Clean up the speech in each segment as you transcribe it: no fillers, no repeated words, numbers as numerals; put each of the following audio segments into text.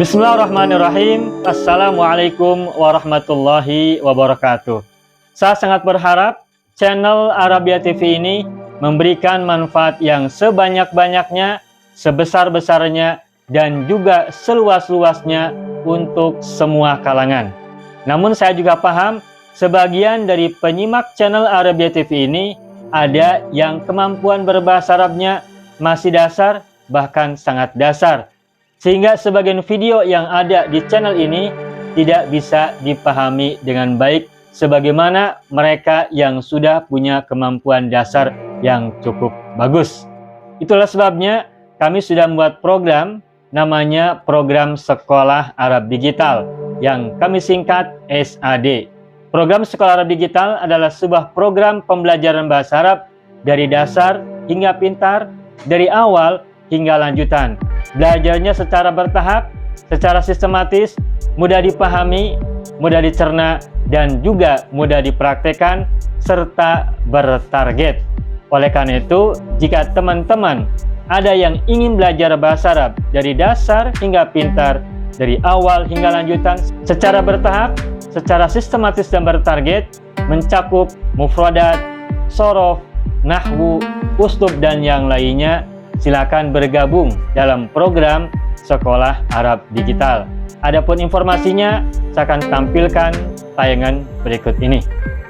Bismillahirrahmanirrahim. Assalamualaikum warahmatullahi wabarakatuh. Saya sangat berharap channel Arabia TV ini memberikan manfaat yang sebanyak-banyaknya, sebesar-besarnya, dan juga seluas-luasnya untuk semua kalangan. Namun saya juga paham sebagian dari penyimak channel Arabia TV ini ada yang kemampuan berbahasa Arabnya masih dasar, bahkan sangat dasar, sehingga sebagian video yang ada di channel ini tidak bisa dipahami dengan baik sebagaimana mereka yang sudah punya kemampuan dasar yang cukup bagus. Itulah sebabnya kami sudah membuat program namanya Program Sekolah Arab Digital yang kami singkat SAD. Program Sekolah Arab Digital adalah sebuah program pembelajaran bahasa Arab dari dasar hingga pintar, dari awal hingga lanjutan. Belajarnya secara bertahap, secara sistematis, mudah dipahami, mudah dicerna, dan juga mudah dipraktekkan, serta bertarget. Oleh karena itu, jika teman-teman ada yang ingin belajar bahasa Arab dari dasar hingga pintar, dari awal hingga lanjutan, secara bertahap, secara sistematis dan bertarget, mencakup mufradat, shorof, nahwu, uslub, dan yang lainnya, silakan bergabung dalam program Sekolah Arab Digital. Adapun informasinya, saya akan tampilkan tayangan berikut ini.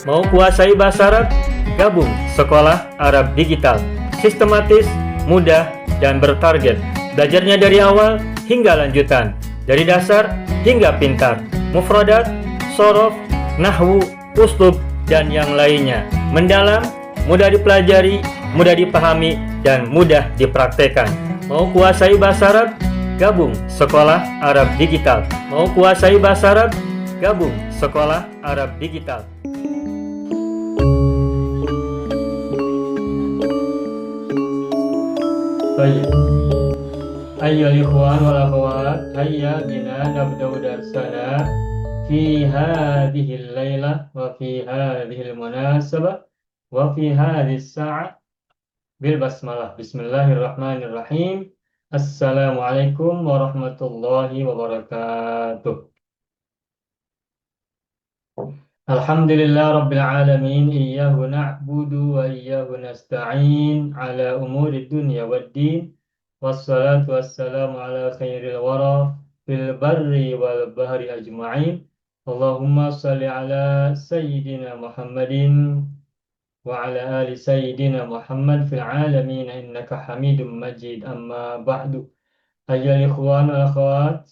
Mau kuasai bahasa Arab? Gabung Sekolah Arab Digital. Sistematis, mudah, dan bertarget. Belajarnya dari awal hingga lanjutan, dari dasar hingga pintar, mufradat, shorof, nahwu, uslub, dan yang lainnya. Mendalam, mudah dipelajari, mudah dipahami, dan mudah dipraktekkan. Mau kuasai bahasa Arab? Gabung Sekolah Arab Digital. Mau kuasai bahasa Arab? Gabung Sekolah Arab Digital. Baik. Ayyuhal ikhwan wal akhwat, hayya bina nabda'u darsana fi hadhil lailah wa fi hadhil munasabah wa fi hadhis sa'ah bil basmalah. Bismillahirrahmanirrahim. Assalamualaikum warahmatullahi wabarakatuh. Alhamdulillah rabbil alamin, iyyahu na'budu wa iyyahu nasta'in ala umuri dunya waddin, wassalatu wassalamu ala khairil wara fil barri wal bahri ajma'in. Allahumma salli ala sayyidina Muhammadin wa ala ali sayyidina Muhammad fil alamin innaka hamidum majid. Amma ba'du. Ayyuhal ikhwan wal akhwat,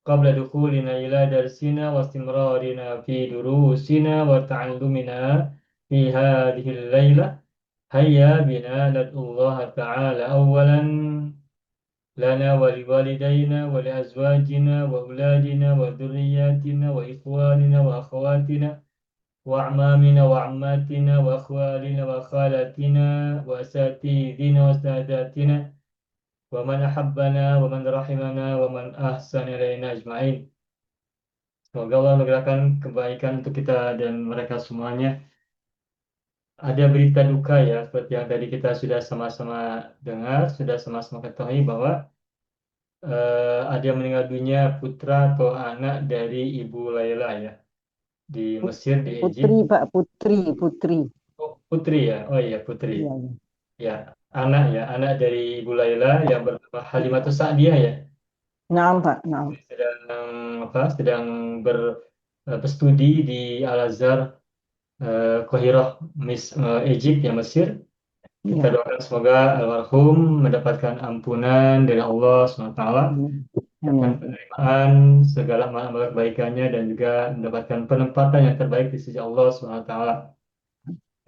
qabla dukhulina ila darsina wa istimrarina fi durusina wa ta'allumina fi hadhihi al-lailah, hayya bina nad'ullaha ta'ala awwalan lana wa liwalidayna wa li azwajina wa auladina wa dhurriyyatina wa ikhwanina wa akhawatina wa a'mamina wa ammatina wa akhwalina wa khalatina wa asatidina wa sadatina wa man ahabbana wa man rahimana wa man ahsana ilaina ajma'in. Semoga Allah menggerakkan kebaikan untuk kita dan mereka semuanya. Ada berita duka ya, seperti yang tadi kita sudah sama-sama dengar, sudah sama-sama ketahui bahwa ada yang meninggal dunia, putra atau anak dari Ibu Laila ya, di Mesir, di Egypt. Putri, Pak, putri. Oh, putri ya, oh iya putri. Iya, iya. Ya, anak dari Ibu Laila yang bernama Halimatus Sa'diyah ya. Naam, Pak, naam. Sedang berstudi di Al-Azhar, Qahirah, Egypt ya, Mesir. Kita Iya. doakan semoga almarhum mendapatkan ampunan dari Allah SWT, dan penerimaan segala amal kebaikannya, dan juga mendapatkan penempatan yang terbaik di sisi Allah SWT.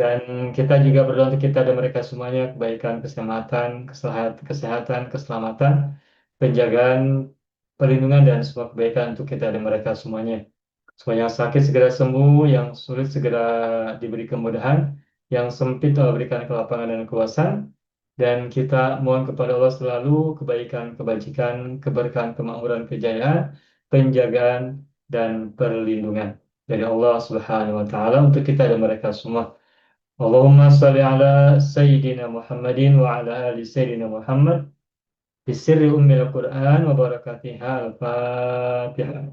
Dan kita juga berdoa untuk kita dan mereka semuanya, kebaikan, keselamatan, kesehatan, keselamatan, penjagaan, perlindungan, dan semua kebaikan untuk kita dan mereka semuanya. Semua yang sakit segera sembuh, yang sulit segera diberi kemudahan, yang sempit Allah berikan kelapangan dan keluasan, dan kita mohon kepada Allah selalu kebaikan, kebajikan, keberkahan, kemakmuran, kejayaan, penjagaan, dan perlindungan dari Allah Subhanahu wa Ta'ala untuk kita dan mereka semua. Allahumma salli ala Sayyidina Muhammadin wa ala ali Sayyidina Muhammad bisirri ummil Qur'an wa barakatiha al-Fatihah.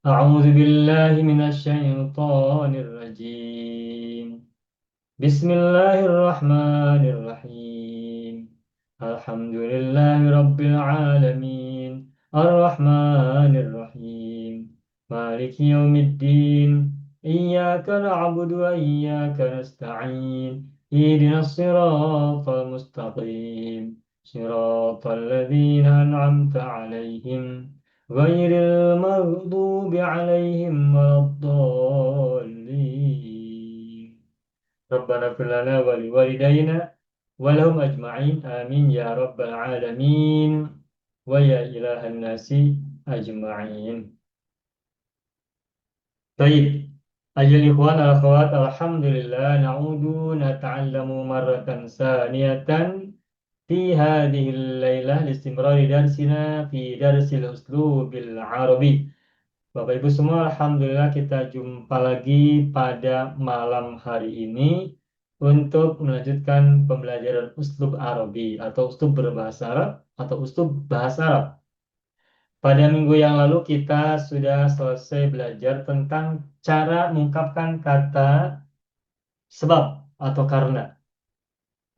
A'udzu billahi minasy syaithanir rajim. Bismillahirrahmanirrahim. Alhamdulillahi rabbil alamin. Ar-Rahmanir-Rahim. Maliki yaumiddin. Iyyaka na'budu wa iyyaka nasta'in. Ihdinas siratal mustaqim. Siratal ladzina an'amta 'alaihim ghairil maghdubi 'alaihim waladdallin. ربنا اغفر لنا ولوالدينا ولهم أجمعين آمين يا رب العالمين ويا إله الناس أجمعين. طيب أيها الإخوان والأخوات alhamdulillah na'udu nata'allamu marratan saniyatan fi hadhihi al-lailah listimrari darsina fi darsil uslubil arabi. Bapak Ibu semua, Alhamdulillah kita jumpa lagi pada malam hari ini untuk melanjutkan pembelajaran uslub Arabi atau uslub berbahasa Arab atau uslub bahasa Arab. Pada minggu yang lalu kita sudah selesai belajar tentang cara mengungkapkan kata sebab atau karena.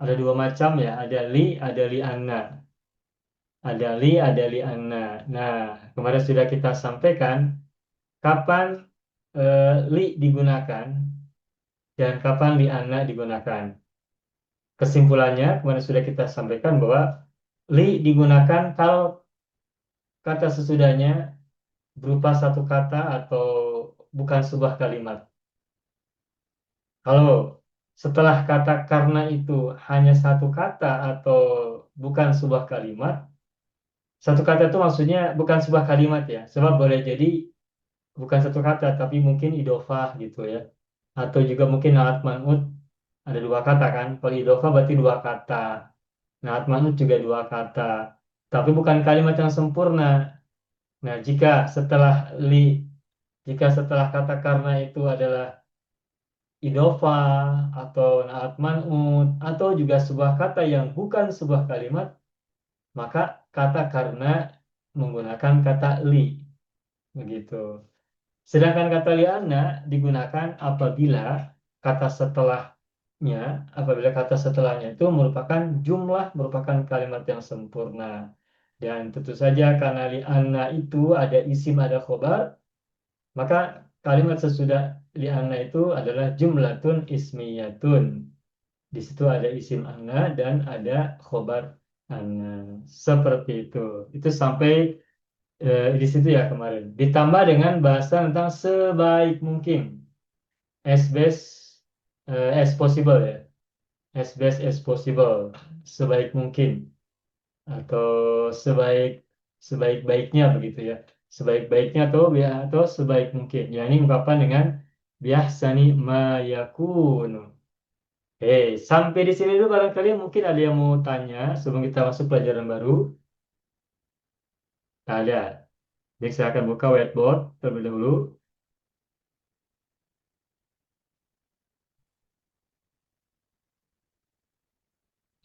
Ada dua macam ya, ada li anna. Ada li anna. Nah, kemarin sudah kita sampaikan kapan li digunakan dan kapan li anna digunakan. Kesimpulannya, kemarin sudah kita sampaikan bahwa li digunakan kalau kata sesudahnya berupa satu kata atau bukan sebuah kalimat. Kalau setelah kata karena itu hanya satu kata atau bukan sebuah kalimat, satu kata itu maksudnya bukan sebuah kalimat ya, sebab boleh jadi bukan satu kata tapi mungkin idofah gitu ya, atau juga mungkin naat man'ut ada dua kata kan, kalau idofah berarti dua kata, naat man'ut juga dua kata, tapi bukan kalimat yang sempurna. Nah, jika setelah kata karena itu adalah idofah atau naat man'ut atau juga sebuah kata yang bukan sebuah kalimat, maka kata karena menggunakan kata li begitu. Sedangkan kata li'anna digunakan kata setelahnya, apabila kata setelahnya itu merupakan kalimat yang sempurna. Dan tentu saja karena li'anna itu ada isim, ada khobar, maka kalimat sesudah li'anna itu adalah jumlatun ismiyatun. Di situ ada isim anna dan ada khobar anna. Seperti itu. Itu sampai di situ ya kemarin. Ditambah dengan bahasa tentang sebaik mungkin, as best as possible ya, as best as possible, sebaik mungkin atau sebaik sebaik-baiknya begitu ya, sebaik-baiknya atau sebaik mungkin. Ya ini ungkapan dengan biahsani ma yakunu. Sampai di sini dulu barangkali mungkin ada yang mau tanya sebelum kita masuk pelajaran baru. Ada. Jadi saya akan buka whiteboard terlebih dahulu.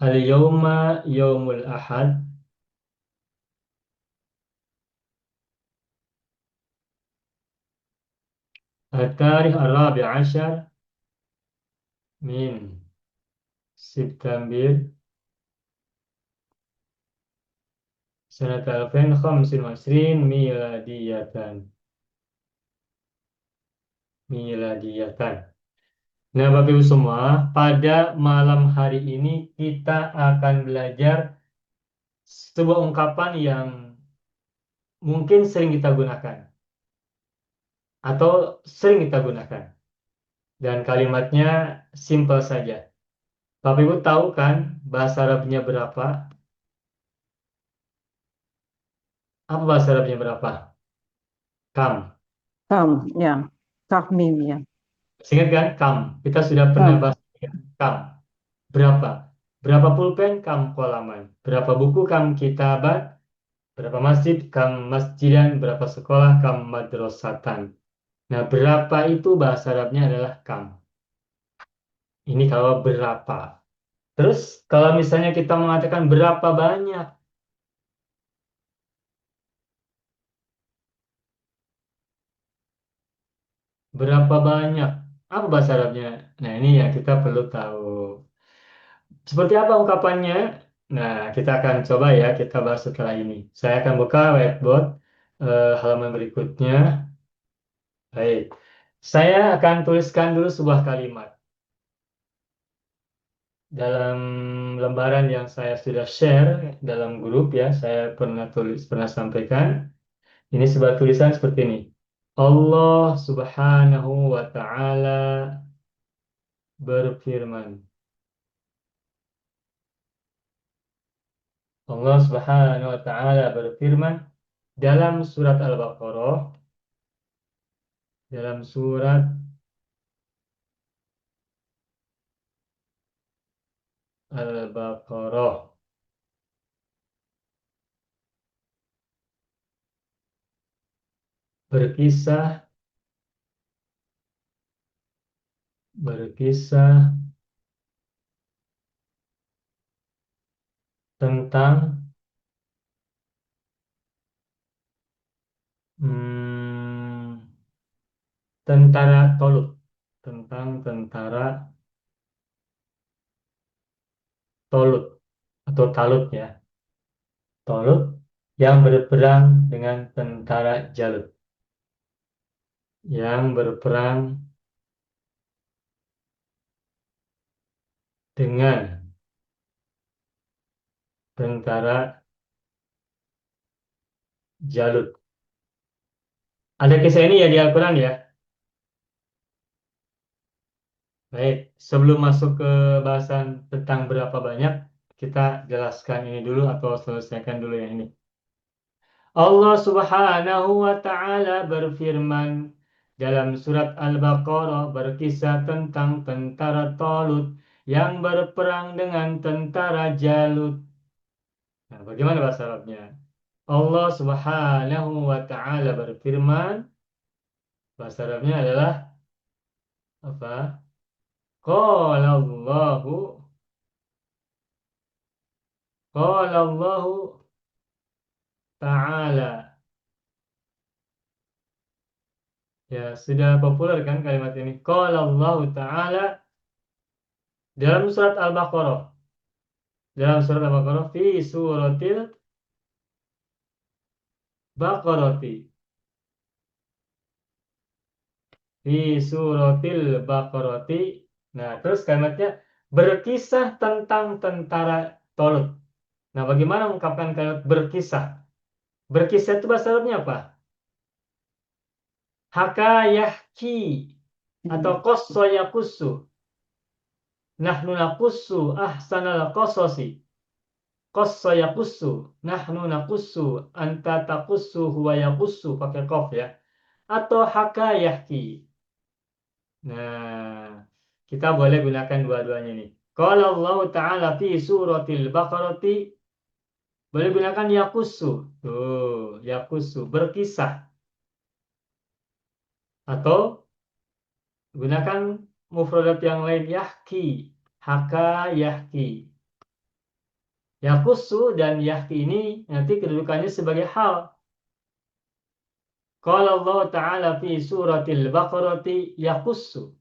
Al-yawma yawmul ahad. At-tarikh ar-rabi' ashar min September sanata 2025 miladiyatan. Miladiyatan. Nah, Bapak Ibu semua, pada malam hari ini kita akan belajar sebuah ungkapan yang mungkin sering kita gunakan atau sering kita gunakan. dan kalimatnya simple saja. Bapak Ibu tahu kan bahasa Arabnya berapa? Apa bahasa Arabnya berapa? Kam. Kam, ya. Kaf mim, ya. Ingat kan? Kam. Kita sudah pernah Kam. bahas ya. Kam. Berapa? Berapa pulpen kam kolaman? Berapa buku kam kitabat? Berapa masjid kam masjidan? Berapa sekolah kam madrasatan? Nah, berapa itu bahasa Arabnya adalah kam. Ini kalau berapa. Terus kalau misalnya kita mengatakan berapa banyak, berapa banyak, apa bahasa Arabnya? Nah, ini yang kita perlu tahu. Seperti apa ungkapannya? Nah, kita akan coba ya, kita bahas setelah ini. Saya akan buka whiteboard halaman berikutnya. Baik, saya akan tuliskan dulu sebuah kalimat. Dalam lembaran yang saya sudah share dalam grup ya, saya pernah sampaikan. Ini sebuah tulisan seperti ini. Allah Subhanahu wa Ta'ala berfirman. Allah Subhanahu wa Ta'ala berfirman dalam surat Al-Baqarah, dalam surat Al-Baqarah, berkisah berkisah tentang hmm, tentara Tolut, tentang tentara Tolut atau Talut ya, Tolut yang berperang dengan tentara Jalut, yang berperang dengan tentara Jalut. Ada kisah ini ya di Al-Quran ya. Baik, sebelum masuk ke bahasan tentang berapa banyak, kita jelaskan ini dulu atau selesaikan dulu yang ini. Allah Subhanahu wa Ta'ala berfirman dalam surat Al-Baqarah berkisah tentang tentara Talut yang berperang dengan tentara Jalut. Nah, bagaimana bahasa Arabnya? Allah Subhanahu wa Ta'ala berfirman, bahasa Arabnya adalah apa? Qala Allahu Qala Allahu Ta'ala. Ya, sudah populer kan kalimat ini. Qala Allahu Ta'ala dalam surat Al-Baqarah. Dalam surat Al-Baqarah fi suratil Baqarati. Fi suratil Baqarati. Nah, terus kalimatnya berkisah tentang tentara Tolut. Nah, bagaimana mengungkapkan kalimat berkisah? Berkisah itu bahasa Arabnya apa? Hakayahki atau qassa yakussu. Nahnu naqussu ahsanal qasasi. Qassa yakussu. Nahnu naqussu anta taqussu huwa yakussu pakai qaf ya. Atau hakayahki. Nah, kita boleh gunakan dua-duanya nih. Kalau Allah Ta'ala fi suratil Baqarati boleh gunakan yakussu. Tuh, yakussu berkisah atau gunakan mufradat yang lain yahki, haka yahki. Yakusu dan yahki ini nanti kedudukannya sebagai hal. Qala Allah Ta'ala fi suratil Baqarati yakusu.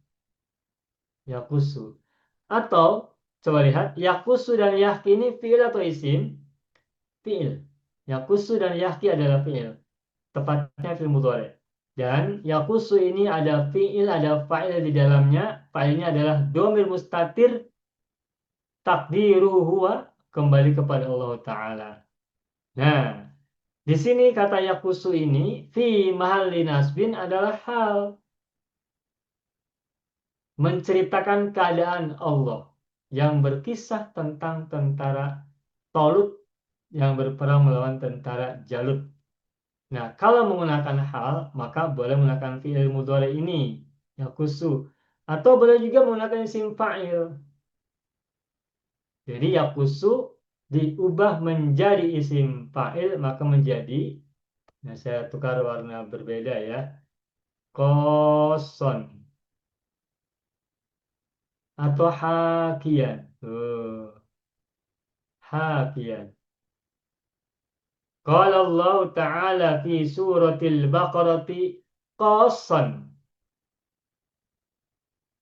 Yakusu. Atau coba lihat yakusu dan yahki ini fi'il atau isim? Fi'il. Yakusu dan yahki adalah fi'il. Tepatnya fi'il mudhari. Dan yakusu ini ada fi'il, ada fa'il di dalamnya. Fa'ilnya adalah domir mustatir takdiruhu huwa kembali kepada Allah Ta'ala. Nah, di sini kata yakusu ini fi mahalli nasbin adalah hal. menceritakan keadaan Allah yang berkisah tentang tentara Talut yang berperang melawan tentara Jalut. Nah, kalau menggunakan hal, maka boleh menggunakan fi'il mudhari ini, yakusu. Atau boleh juga menggunakan isim fa'il. Jadi yakusu diubah menjadi isim fa'il, maka menjadi, nah saya tukar warna berbeda ya, koson atau hakian. Hakian. Qala Allah Ta'ala fi suratil Baqarati qasan.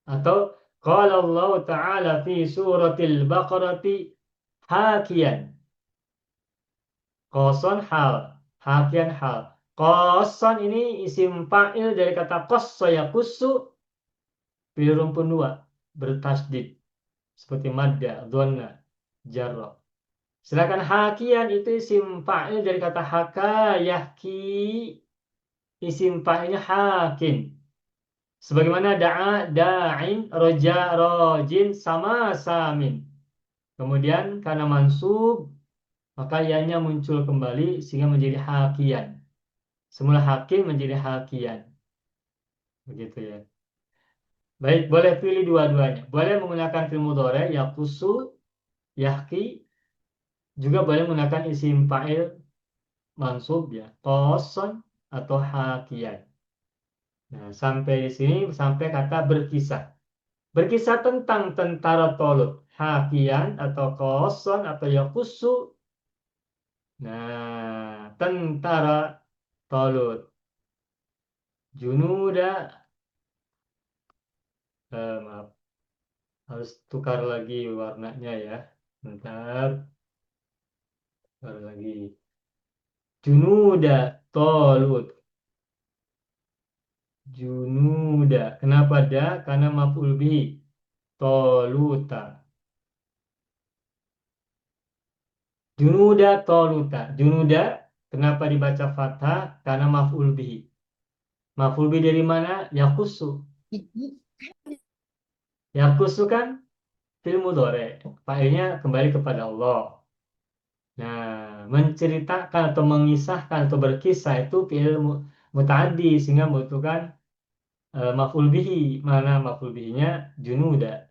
Atau qala Allah Ta'ala fi suratil Baqarati hakian. Qasan hal, hakian hal. Qasan ini isim fa'il dari kata qassa yakussu fi'il rumpun dua bertasdid seperti madda, dhanna, jarra. Sedangkan hakian itu isim fa'il dari kata haka yahki, isim fa'ilnya hakin. Sebagaimana da'a, da'in, roja, rojin, sama, samin. Kemudian karena mansub, maka ianya muncul kembali sehingga menjadi hakian. Semula hakim menjadi hakian. Begitu ya. Baik, boleh pilih dua-duanya. Boleh menggunakan fi'il mudhari, yaqusu, yahki. Juga boleh menggunakan isim fa'il mansub ya, qasan atau hakian. Nah, sampai di sini sampai kata berkisah. Berkisah tentang tentara Tolut, hakian atau qasan atau yaqusu. Nah, tentara Tolut, junuda, maaf, harus tukar lagi warnanya ya. Bentar, tukar lagi. Junuda Tolut, junuda. Kenapa da? Karena maf'ul bihi. Toluta. Junuda Toluta. Junuda kenapa dibaca fathah? Karena maf'ul bihi. Maf'ul bihi dari mana? Yakusu. Yakusu kan fi'il mudhari. Fa'ilnya kembali kepada Allah. Nah, menceritakan atau mengisahkan atau berkisah itu fi'il muta'addi sehingga membutuhkan maf'ul bihi. Mana maf'ul bihinya? Junuda.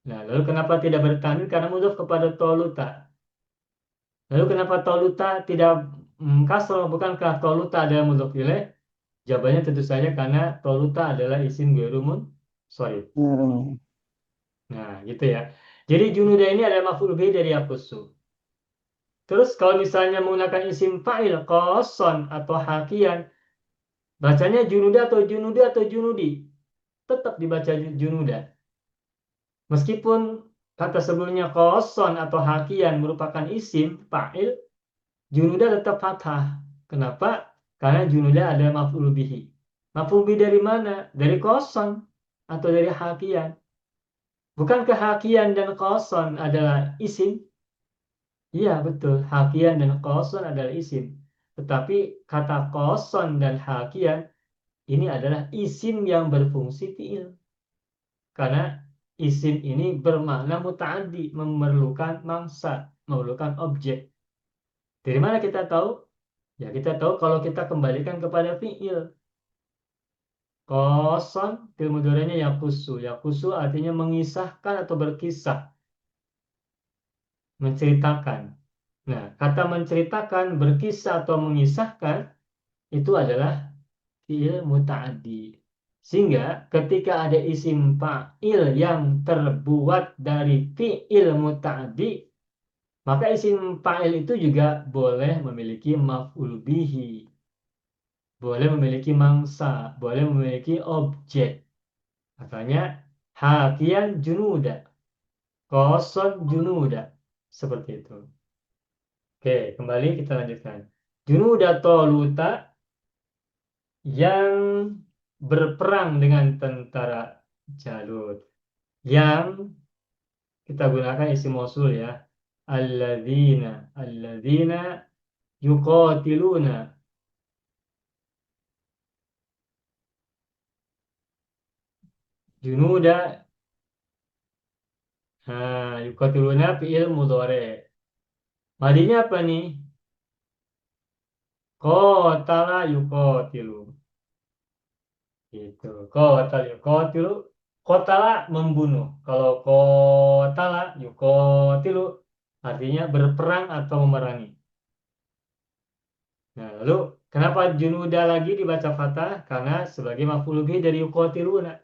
Nah, lalu kenapa tidak bertanwin? Karena mudhaf kepada Toluta. Lalu kenapa Toluta tidak kasroh? Bukankah Toluta adalah mudhaf ilaih? Jawabannya tentu saja karena Toluta adalah isim ghairun sorry. Nah, gitu ya. Jadi junuda ini adalah maf'ul bihi dari yaqusu. Terus kalau misalnya menggunakan isim fa'il qason atau hakian, bacanya junuda atau junudi atau junudi. Tetap dibaca junuda. Meskipun kata sebelumnya qason atau hakian merupakan isim fa'il, junuda tetap fathah. Kenapa? Karena junuda adalah maf'ul bihi. Maf'ul bihi dari mana? Dari qason atau dari hakian. Bukankah hakian dan qason adalah isim? Iya, betul. Hakian dan qason adalah isim. Tetapi kata qason dan hakian ini adalah isim yang berfungsi fi'il. Karena isim ini bermakna muta'addi, memerlukan mangsa, memerlukan objek. Dari mana kita tahu? Ya, kita tahu kalau kita kembalikan kepada fi'il. Qason, fi'il mudhari'nya yaqusu. Yaqusu artinya mengisahkan atau berkisah, menceritakan. Nah, kata menceritakan, berkisah atau mengisahkan itu adalah fi'il muta'addi. Sehingga ketika ada isim fa'il yang terbuat dari fi'il muta'addi, maka isim fa'il itu juga boleh memiliki maf'ul bihi, boleh memiliki mangsa, boleh memiliki objek. Makanya hakian junuda, koson junuda, seperti itu. Oke, kembali kita lanjutkan. Junuda Toluta yang berperang dengan tentara Jalut. Yang kita gunakan isim mausul ya. Alladzina yuqatiluna. Junuda. Nah, yuqatiluna fi'il mudhari. Madinya apa nih? Qatala yuqatilu. Gitu. Qatala yuqatilu. Qatala membunuh. Kalau qatala yuqatilu artinya berperang atau memerangi. Nah, lalu kenapa junuda lagi dibaca fathah? Karena sebagai maf'ul bih dari yuqatiluna.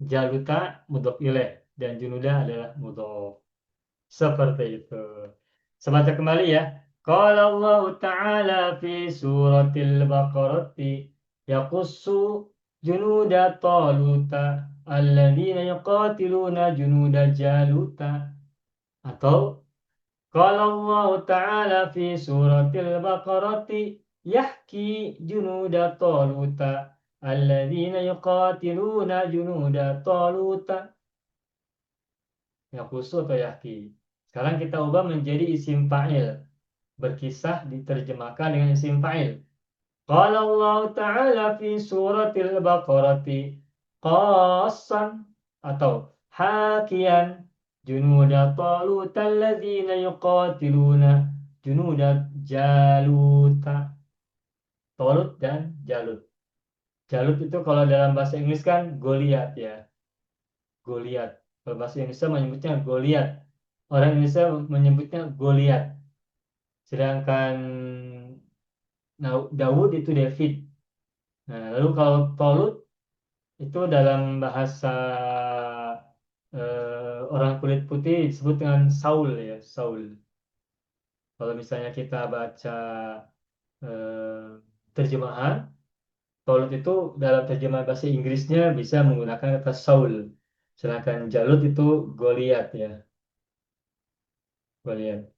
Jaluta mudhof ilaih dan junuda adalah mudhof. Seperti itu. Sebaca kembali ya. Qala Allah Ta'ala fi suratil Baqarati yaqussu junuda Taluta alladzina yuqatiluna junuda Jaluta. Atau qala Allah Ta'ala fi suratil Baqarati yahki junuda Taluta alladzina yuqatiluna junuda Taluta. Yaqussu atau yahki. Sekarang kita ubah menjadi isim fa'il. Berkisah diterjemahkan dengan isim fa'il. Qala Allah Ta'ala fi suratil Baqarati qassan atau hakian junuda Talut alladzina yuqatiluna junuda Jaluta. Talut dan Jalut. Jalut itu kalau dalam bahasa Inggris kan Goliat ya. Goliat. Kalau bahasa Indonesia menyebutnya Goliat. Orang Indonesia menyebutnya Goliat. Sedangkan Daud itu David. Nah, lalu kalau Tolut itu dalam bahasa orang kulit putih disebut dengan Saul ya, Saul. Kalau misalnya kita baca eh, terjemahan, Tolut itu dalam terjemahan bahasa Inggrisnya bisa menggunakan kata Saul. Sedangkan Jalut itu Goliat ya, Goliat,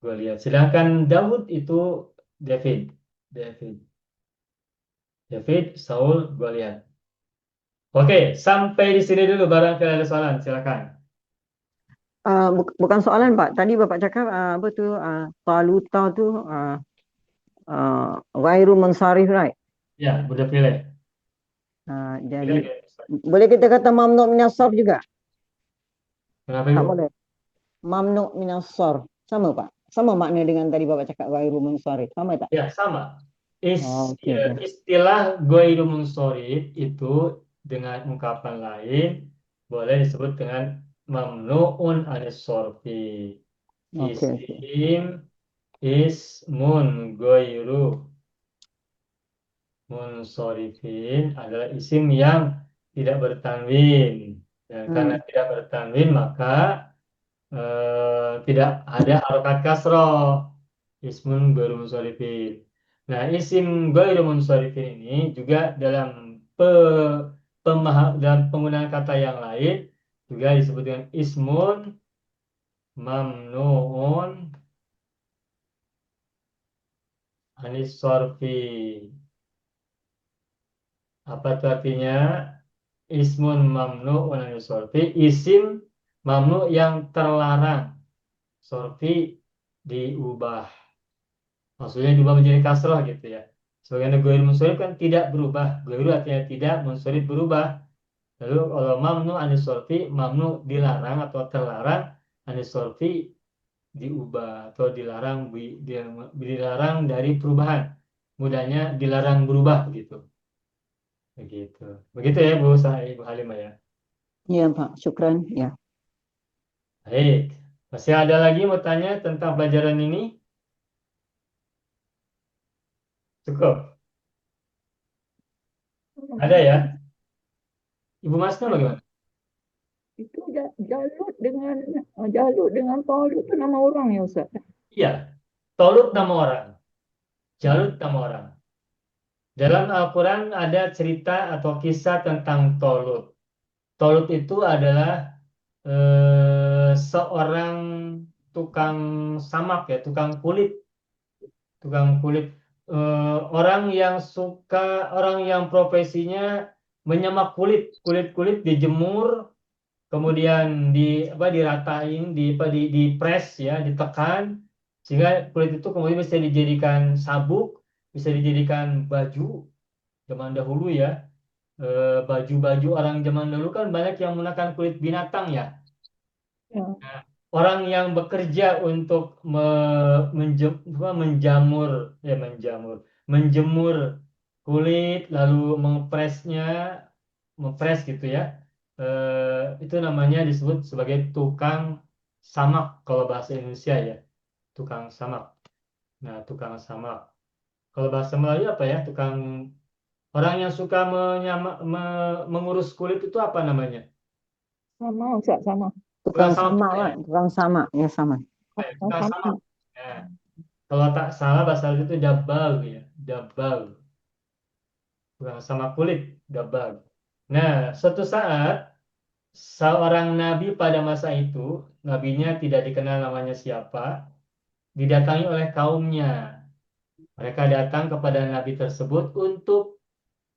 Goliat. Sedangkan Daud itu David, David, David, Saul, Goliat. Oke, sampai di sini dulu barangkali ada soalan, silakan. Bukan soalan Pak. Tadi Bapak cakap apa tu Taluta tu ghairu munsharif, right? Ya, udah pilih. Jadi boleh kita kata mamnu minas sarf juga? Kenapa Tak Ibu? boleh. Mamnu minas sarf. Sama Pak. Sama makna dengan tadi Bapak cakap ghairu munsharif. Sama tak? Ya, sama. Okey, okey. Istilah ghairu munsharif itu dengan ungkapan lain boleh disebut dengan mamnu'un anis sorfi. Okey, okey. Isim ismun ghairu munsorifin adalah isim yang tidak bertanwin. Dan karena tidak bertanwin maka tidak ada harokat kasroh. Ismun ghairu munsharifin. Nah, isim ghairu munsharifin ini juga dalam dalam penggunaan kata yang lain juga disebut dengan ismun mamnuun anis sorfi. Apa itu artinya? Ismun mamnuun anis sorfi, isim mamnu yang terlarang sorfi diubah. Maksudnya diubah menjadi kasroh gitu ya. Sebagian goir munsorif kan tidak berubah. Goir artinya tidak, munsorif berubah. Lalu kalau mamnu anis sorfi, mamnu dilarang atau terlarang, anis sorfi diubah atau dilarang dilarang dari perubahan. Mudahnya dilarang berubah begitu. Begitu. Begitu ya Bu Ibu Halimah ya. Ya Pak, syukran. Ya. Baik. Masih ada lagi mau tanya tentang pelajaran ini? Cukup. Ada ya? Ibu Masna bagaimana? Itu Jalut dengan Talut itu nama orang ya Ustaz. Iya. Tolut nama orang. Jalut nama orang. Dalam Al-Quran ada cerita atau kisah tentang Tolut. Tolut itu adalah seorang tukang samak ya, tukang kulit. Tukang kulit. Orang yang orang yang profesinya menyamak kulit. Kulit-kulit dijemur, kemudian diratain, di press ya, ditekan sehingga kulit itu kemudian bisa dijadikan sabuk, bisa dijadikan baju zaman dahulu ya. baju-baju orang zaman dulu kan banyak yang menggunakan kulit binatang ya. Ya. Orang yang bekerja untuk menjamur, menjemur kulit lalu mengepres gitu ya. Itu namanya disebut sebagai tukang samak kalau bahasa Indonesia ya, tukang samak. Nah, tukang samak. Kalau bahasa Melayu apa ya? Orang yang suka mengurus kulit itu apa namanya? Sama, Ustaz, sama. Tukang Tukang samak sama, juga ya? Pak. Tukang sama, ya sama. Oh, Tukang samak. sama. Nah, kalau tak salah bahasa Arab itu dabal ya, dabal. Tukang samak kulit, dabal. Nah, suatu saat seorang nabi pada masa itu, nabinya tidak dikenal namanya siapa, didatangi oleh kaumnya. Mereka datang kepada nabi tersebut untuk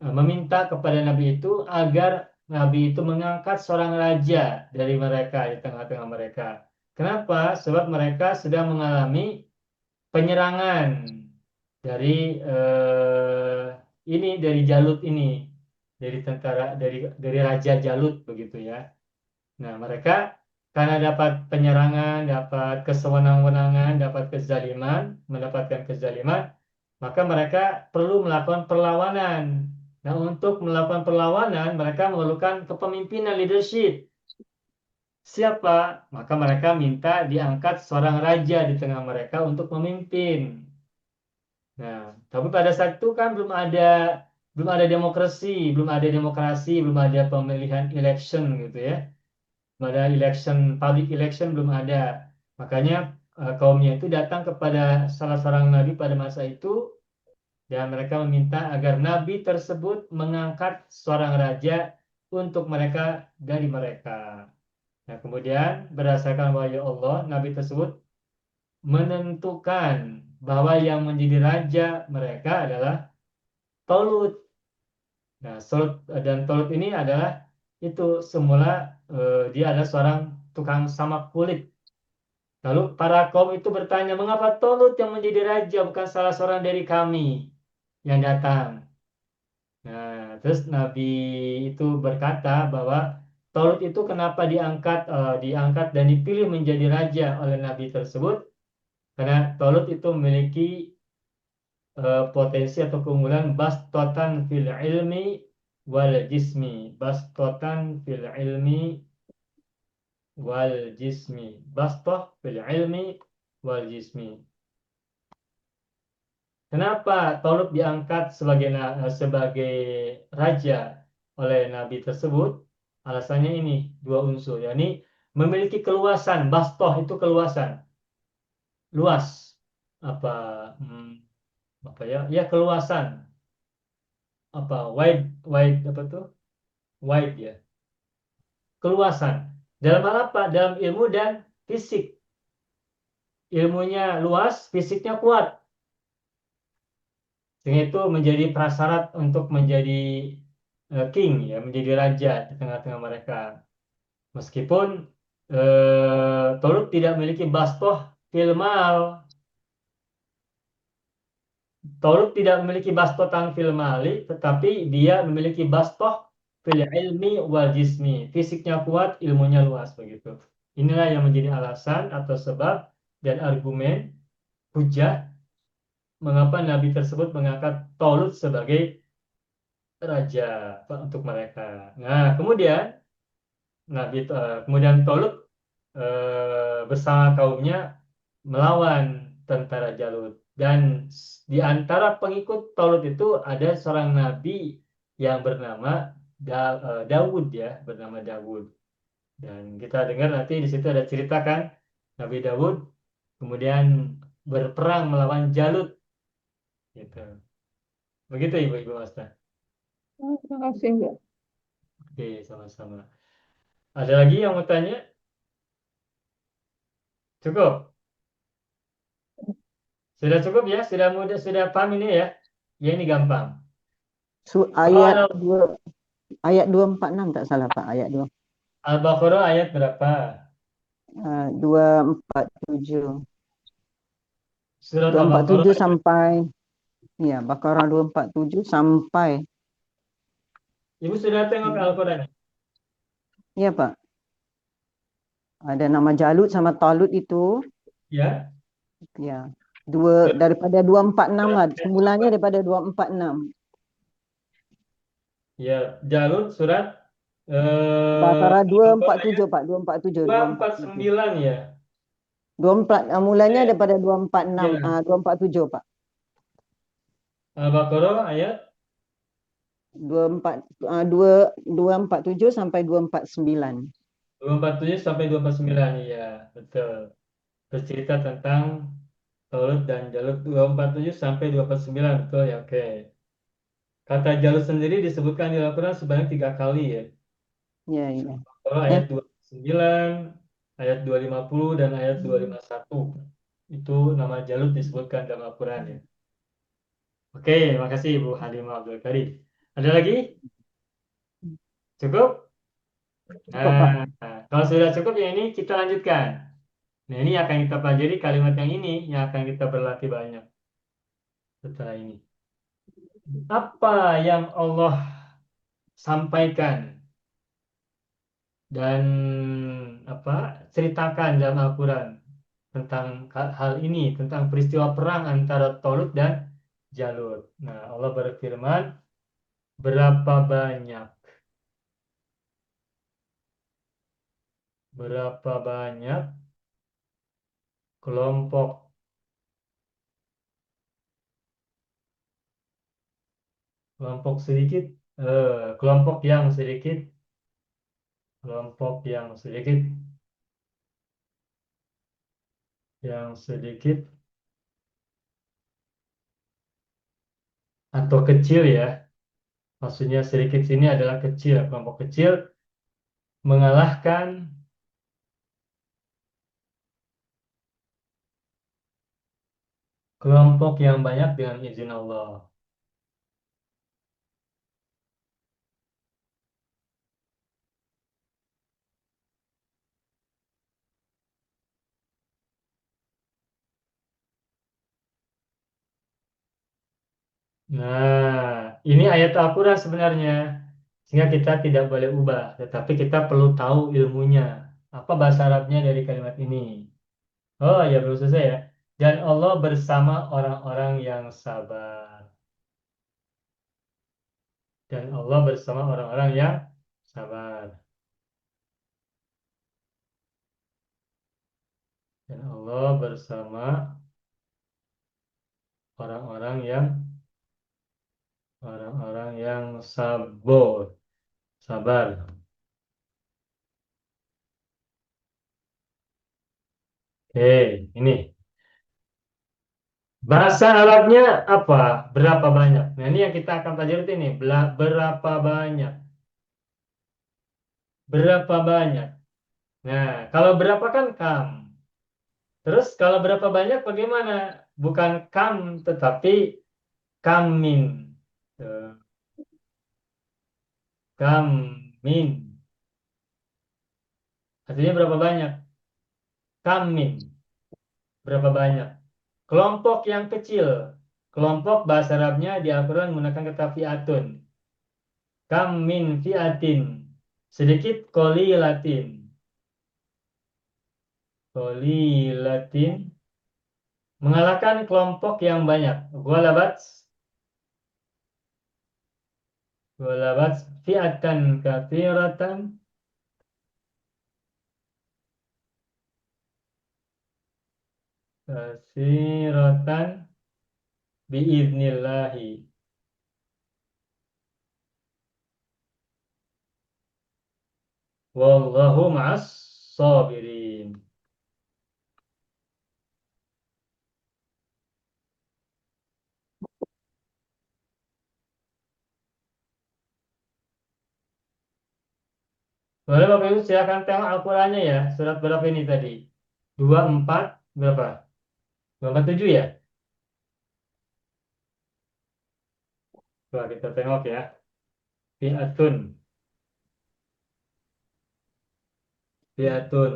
meminta kepada nabi itu agar nabi itu mengangkat seorang raja dari mereka di tengah-tengah mereka. Kenapa? Sebab mereka sedang mengalami penyerangan dari dari Jalut ini, dari tentara dari Raja Jalut begitu ya. Nah, mereka karena dapat penyerangan, dapat kesewenang-wenangan, dapat mendapatkan kezaliman, maka mereka perlu melakukan perlawanan. Nah, untuk melakukan perlawanan, mereka memerlukan kepemimpinan leadership. Siapa? Maka mereka minta diangkat seorang raja di tengah mereka untuk memimpin. Nah, tapi pada saat itu kan belum ada demokrasi, belum ada pemilihan election gitu ya. Belum ada public election belum ada. Makanya kaumnya itu datang kepada salah seorang nabi pada masa itu dan mereka meminta agar nabi tersebut mengangkat seorang raja untuk mereka dari mereka. Nah, kemudian berdasarkan wahyu Allah, nabi tersebut menentukan bahwa yang menjadi raja mereka adalah Tolut. Nah, Tolut ini adalah itu semula dia adalah seorang tukang samak kulit. Lalu para kaum itu bertanya, mengapa Tolut yang menjadi raja bukan salah seorang dari kami yang datang? Nah, terus Nabi itu berkata bahwa Tolut itu kenapa diangkat dan dipilih menjadi raja oleh Nabi tersebut? Karena Tolut itu memiliki potensi atau keunggulan bastotan fil ilmi wal jismi, bastotan fil ilmi wal jismi, bastoh fil ilmi wal jismi. Kenapa Talut diangkat sebagai raja oleh Nabi tersebut? Alasannya ini dua unsur, yakni memiliki keluasan, bastoh itu keluasan, luas, apa, apa ya, ya keluasan, apa, wide apa tuh, wide ya, keluasan. Dalam hal apa? Dalam ilmu dan fisik. Ilmunya luas, fisiknya kuat. Sehingga itu menjadi prasyarat untuk menjadi king ya, menjadi raja di tengah-tengah mereka. Meskipun Tolut tidak memiliki bastoh filmal, Tolut tidak memiliki bastotan filmali, tetapi dia memiliki bastoh fil ilmi wal jismi. Fisiknya kuat, ilmunya luas begitu. Inilah yang menjadi alasan atau sebab dan argumen hujah mengapa Nabi tersebut mengangkat Tolut sebagai raja untuk mereka. Nah, kemudian Tolut bersama kaumnya melawan tentara Jalut dan di antara pengikut Tolut itu ada seorang nabi yang bernama Daud ya, bernama Daud. Dan kita dengar nanti di situ ada ceritakan Nabi Daud kemudian berperang melawan Jalut gitu. Begitu Ibu-ibu Masta. Oh, terima kasih, ya. Oke, sama-sama. Ada lagi yang mau tanya? Cukup? Sudah cukup ya? Sudah mudah, sudah paham ini ya? Ya ini gampang. Ayat Kalau 246 tak salah Pak, ayat 2. Al-Baqarah ayat berapa? 247. Surat Al-Baqarah 247 sampai ya, Baqarah 247 sampai Ibu sudah tengok Al-Quran? Iya, Pak. Ada nama Jalut sama Talut itu. Ya. Ya. Dua daripada 246 lah. Semulanya daripada 246. Ya, Jalut surat Baqarah ayat 247, Pak. 247, 247. 249 ya. 24 mulanya daripada 246 Ya, 247, Pak. Al-Baqarah ayat 24 247 sampai 249. 247 sampai 249 ya, betul. Bercerita tentang Talut dan Jalut 247 sampai 249, betul ya, oke. Kata Jalut sendiri disebutkan di Al-Quran sebanyak 3 kali ya. Ya, ya. Kalau Eh, ayat 29, ayat 250 dan ayat 251. Itu nama Jalut disebutkan dalam Al-Quran ya. Oke, makasih Ibu Halimah Abdul Karim. Ada lagi? Cukup? cukup, Pak. Kalau sudah cukup ya ini kita lanjutkan. Nah, ini akan kita pelajari kalimat yang ini yang akan kita berlatih banyak setelah ini. Apa yang Allah sampaikan dan apa ceritakan dalam Al-Quran tentang hal ini, tentang peristiwa perang antara Tolut dan Jalut. Nah, Allah berfirman, berapa banyak, berapa banyak kelompok kelompok sedikit, kelompok yang sedikit, kelompok yang sedikit atau kecil ya. Maksudnya sedikit sini adalah kecil, kelompok kecil mengalahkan kelompok yang banyak dengan izin Allah. Nah, ini ayat Al-Quran sebenarnya. Sehingga kita tidak boleh ubah, tetapi kita perlu tahu ilmunya. Apa bahasa Arabnya dari kalimat ini? Oh ya, belum selesai ya. Dan Allah bersama orang-orang yang sabar. Dan Allah bersama orang-orang yang sabar. Dan Allah bersama orang-orang yang sabar. Sabar. Oke, ini. Bahasa Arabnya apa? Berapa banyak? Nah, ini yang kita akan pelajari ini. Berapa banyak? Berapa banyak? Nah, kalau berapa kan kam. Terus kalau berapa banyak bagaimana? Bukan kam, tetapi kamin. Eh, Kamin. Artinya berapa banyak? Kamin. Berapa banyak? Kelompok yang kecil. Kelompok bahasa Arabnya di Al-Quran menggunakan kata fi'atun. Kam min fi'atin. Sedikit qalilatin. Qalilatin. Mengalahkan kelompok yang banyak. Ghalabat. Ghalabat fi'atan kathiratan. Kathiratan. Biiznillahi. Wallahu ma'as sabirin. Boleh Bapak Ibu silakan tengok Al-Qurannya ya. Surat berapa ini tadi? 24 berapa? 247 ya? Coba kita tengok ya. Fi'atun. Fi'atun.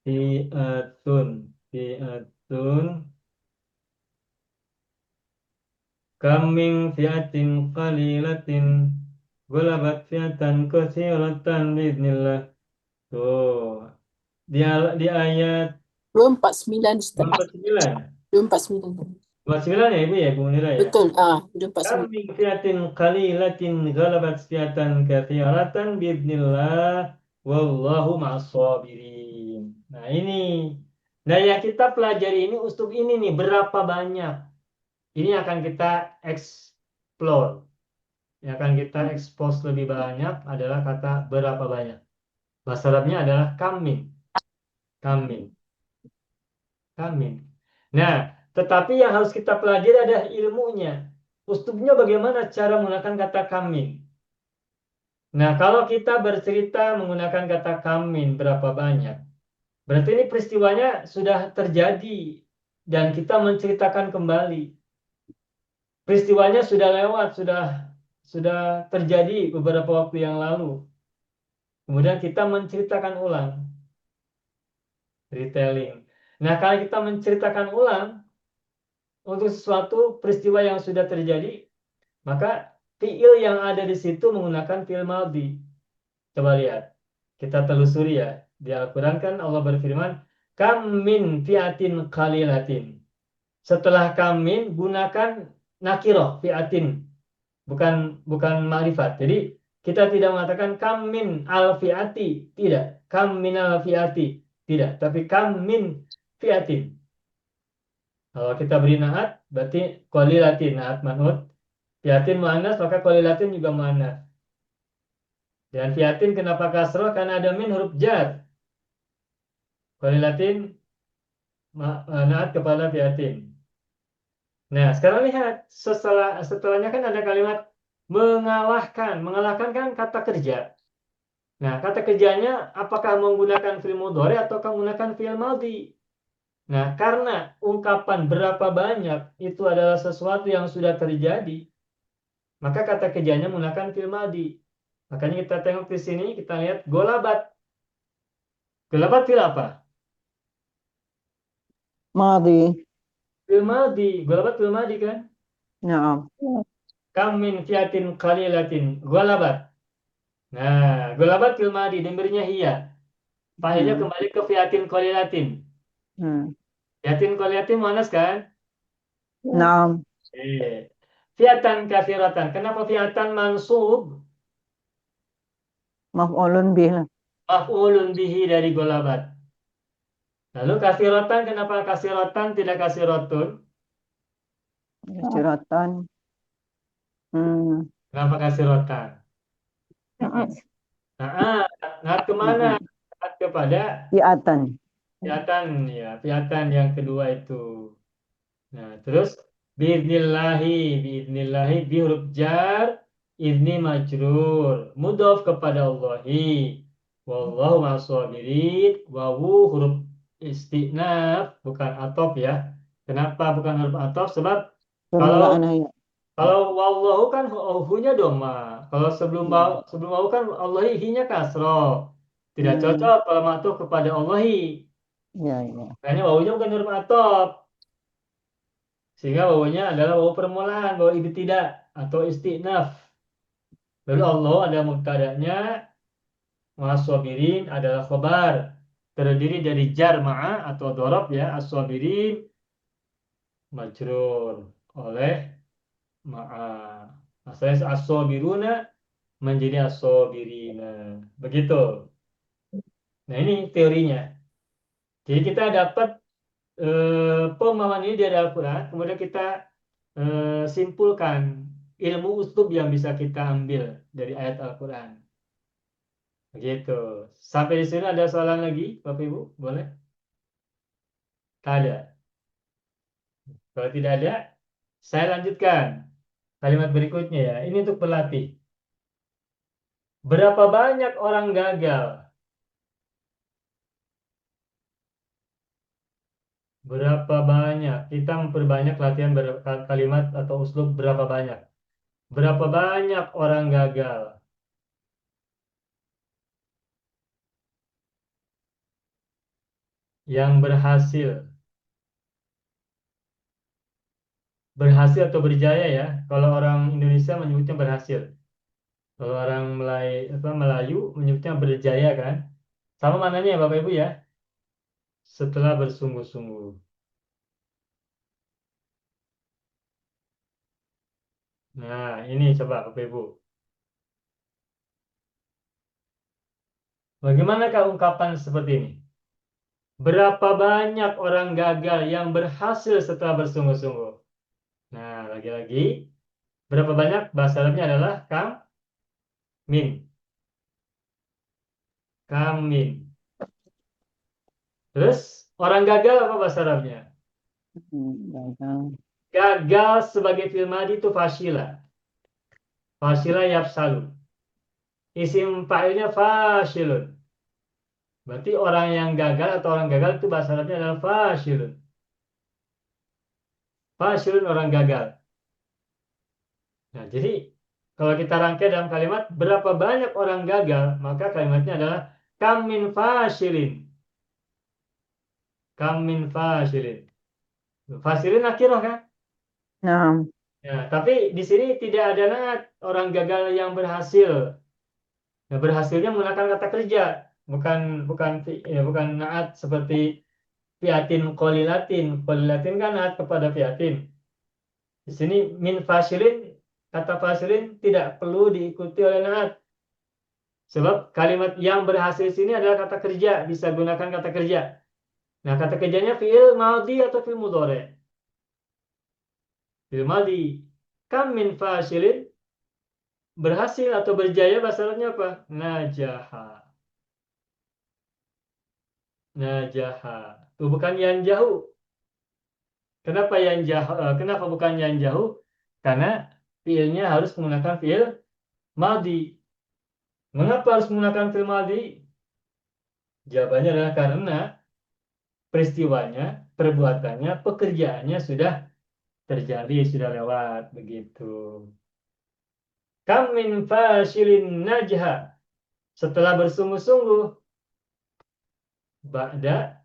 Fi'atun. Fi'atun. Kam min fi'atin qalilatin ghalabat fi'atan katsiratan biidznillah. Tuh. Di ayat 249 Ustaz. 49. 249. 49 ya Ibu ya, Ibu Munira ya. Betul. Kam 249. min fi'atin qalilatin ghalabat fi'atan katsiratan biidznillah wallahu ma'as sabirin. Nah, ini. Nah, yang kita pelajari ini uslub ini nih, berapa banyak? Ini akan kita explore. Yang akan kita expose lebih banyak adalah kata berapa banyak. Bahasa Arabnya adalah kamin. Kamin. Kamin. Nah, tetapi yang harus kita pelajari adalah ilmunya. Uslubnya bagaimana cara menggunakan kata kamin. Nah, kalau kita bercerita menggunakan kata kamin berapa banyak, berarti ini peristiwanya sudah terjadi dan kita menceritakan kembali. Peristiwanya sudah lewat, sudah terjadi beberapa waktu yang lalu. Kemudian kita menceritakan ulang, retelling. Nah, kalau kita menceritakan ulang untuk sesuatu peristiwa yang sudah terjadi, maka fiil yang ada di situ menggunakan fiil madhi. Coba lihat, kita telusuri ya. Di Al-Quran kan Allah berfirman, kam min fi'atin qalilatin. Setelah kamin gunakan nakiroh fi'atin, bukan ma'rifat. Jadi kita tidak mengatakan kam min al fi'ati, tidak. Kam min al fi'ati, tidak. Tapi kam min fi'atin. Kalau kita beri naat, berarti qalilatin, naat man'ut. Fi'atin mu'annas, maka qalilatin juga mu'annas. Dan fi'atin kenapa kasroh? Karena ada min huruf jar. Qalilatin naat kepada fi'atin. Nah, sekarang lihat setelahnya kan ada kalimat mengalahkan. Mengalahkan kan kata kerja. Nah, kata kerjanya apakah menggunakan fi'il mudhari atau menggunakan fi'il madhi? Nah, karena ungkapan berapa banyak itu adalah sesuatu yang sudah terjadi, maka kata kerjanya menggunakan fi'il madhi. Makanya kita tengok di sini, kita lihat golabat. Golabat fi'il apa? ماضي. Fi'il madhi. Golabat fi'il madhi kan? نعم. Kam min fiatin qalilatin golabat. Nah, golabat fil madi demberinya hiya. Fa'ilnya Hmm. kembali ke fiatin qalilatin. Hmm. Fiatin qalilatin muannas kan? نعم. Eh. Fiatan katsiratan. Kenapa fiatan mansub? مفعول به lah. Maf'ulun bihi dari golabat. Lalu katsiratan, kenapa katsiratan tidak katsiratun? Siratan. Hmm. Kenapa katsiratan? Naat. Nah, naat kemana? Naat kepada Fiatan. fiatan, ya, fiatan yang kedua itu. Nah, terus biidnillahi bi huruf jar, idni majrur, mudhof kepada Allahi. Wallahu ma'as-sabirin, wawu huruf istinaf, bukan atof ya. Kenapa bukan huruf atof? Sebab kalau Permulaan ayat. kalau wallahu kan hu-nya doma. Kalau sebelum wawu kan Allahi hi-nya kasroh. Tidak Hmm. cocok kalau ma'tuf kepada Allahi. Ya, ya. Makanya wawunya bukan huruf atof. Sehingga wawunya adalah wawu permulaan, wawu ibtidah atau istinaf. Lalu Allah ada mubtada'nya, ma'as-sabirin adalah khobar. Terdiri dari jar ma'a atau dorob ya, as-sabirin majrur oleh ma'a. Asalnya as-sabiruna menjadi as-sabirina. Begitu. Nah, ini teorinya. Jadi kita dapat pemahaman ini dari Al-Quran, kemudian kita simpulkan ilmu uslub yang bisa kita ambil dari ayat Al-Quran. Begitu. Sampai di sini ada soalan lagi, Bapak Ibu? Boleh? Tak ada. Kalau tidak ada, saya lanjutkan kalimat berikutnya ya. Ini untuk berlatih. Berapa banyak orang gagal? Berapa banyak? Kita memperbanyak latihan kalimat atau uslub berapa banyak? Berapa banyak orang gagal? Yang berhasil? berhasil atau berjaya ya. Kalau orang Indonesia menyebutnya berhasil. Kalau orang Melayu menyebutnya berjaya kan. Sama mananya ya Bapak Ibu ya. Setelah bersungguh-sungguh. Nah, ini coba Bapak Ibu. Bagaimanakah ungkapan seperti ini? Berapa banyak orang gagal yang berhasil setelah bersungguh-sungguh? Nah, lagi-lagi, berapa banyak bahasa Arabnya adalah min. Kamin. Terus, orang gagal apa bahasa Arabnya? Gagal. Gagal sebagai fi'il madhi itu fasila. Fasila yapsalu. Isim fa'ilnya fashilun. Berarti orang yang gagal atau orang gagal itu bahasa Arabnya adalah fashilun. Fashilun orang gagal. Nah, jadi kalau kita rangkai dalam kalimat berapa banyak orang gagal, maka kalimatnya adalah kam min fashilin. Kam min fashilin. Fashilin akhirah kan? Nah, Ya, tapi di sini tidak ada orang gagal yang berhasil. Nah, berhasilnya menggunakan kata kerja, bukan bukan bukan naat seperti fiatin qolilatin. Qolilatin kan naat kepada fiatin. Di sini min fasilin, kata fasilin tidak perlu diikuti oleh naat. Sebab kalimat yang berhasil di sini adalah kata kerja, bisa gunakan kata kerja. Nah, kata kerjanya fi'il madhi atau fi'il mudhari. Fi'il madhi. Kam min fasilin, berhasil atau berjaya bahasa Arabnya apa? Najaha. Najaha. Itu bukan yang jauh. Kenapa yang jauh? Kenapa bukan yang jauh? Karena fiilnya harus menggunakan fiil madhi. Mengapa harus menggunakan fiil madhi? Jawabannya adalah karena peristiwanya, perbuatannya, pekerjaannya sudah terjadi, sudah lewat begitu. Kam min fasilin najha. Setelah bersungguh-sungguh, ba'da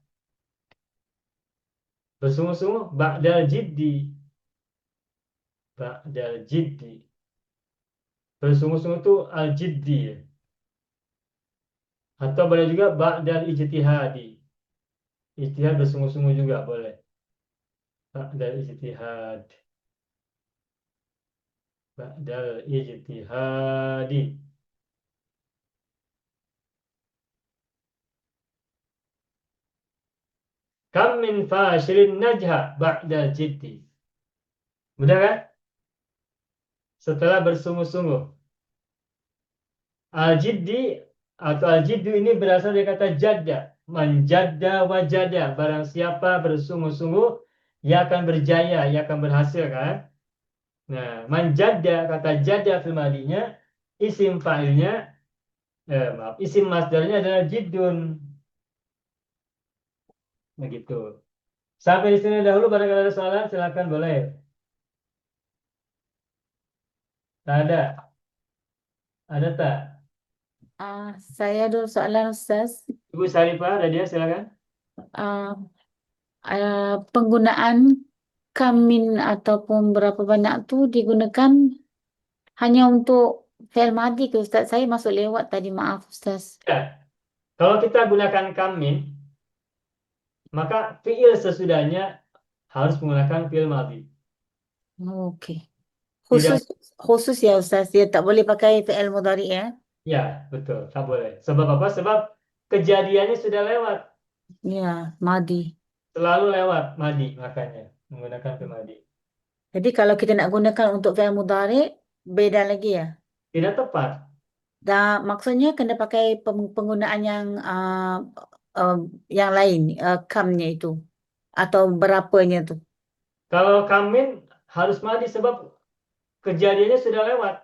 bersungguh-sungguh, ba'dal jiddi. Ba'dal jiddi. Bersungguh-sungguh itu al-jiddi. Atau boleh juga ba'dal ijtihadi. Ijtihad bersungguh-sungguh juga boleh. Ba'dal ijtihad. Ba'dal ijtihadi. Kam min fashilin najha ba'dal jiddi. Mudah kan? Setelah bersungguh-sungguh. Al-jiddi atau al-jiddu ini berasal dari kata jadda. Manjadda wajada. Barang siapa bersungguh-sungguh, ia akan berjaya, ia akan berhasil kan? Nah, manjadda, kata jadda fil madinya, isim fa'ilnya, isim masdarnya adalah jiddun. Begitu. Sampai di sini dahulu, barangkali ada soalan, silakan boleh. Tak ada? Ada tak? Saya ada soalan Ustaz. Ibu Sarifah, ada dia, silakan. Ah, Penggunaan kamin ataupun berapa banyak tu digunakan hanya untuk fi'il madhi ke Ustaz? Saya masuk lewat tadi, maaf Ustaz. Ya, kalau kita gunakan kamin, maka fiil sesudahnya harus menggunakan fiil madhi. Okey. Tidak, Khusus ya Ustaz, dia tak boleh pakai fi'il mudhari ya? ya betul, tak boleh. Sebab apa? Sebab kejadiannya sudah lewat, Ya, madhi. selalu lewat madhi, makanya menggunakan fiil madhi. Jadi kalau kita nak gunakan untuk fi'il mudhari, beda lagi ya? Tidak tepat. Dan maksudnya kena pakai penggunaan yang lain, kamnya itu atau berapanya tu. Kalau kamin harus madhi sebab kejadiannya sudah lewat.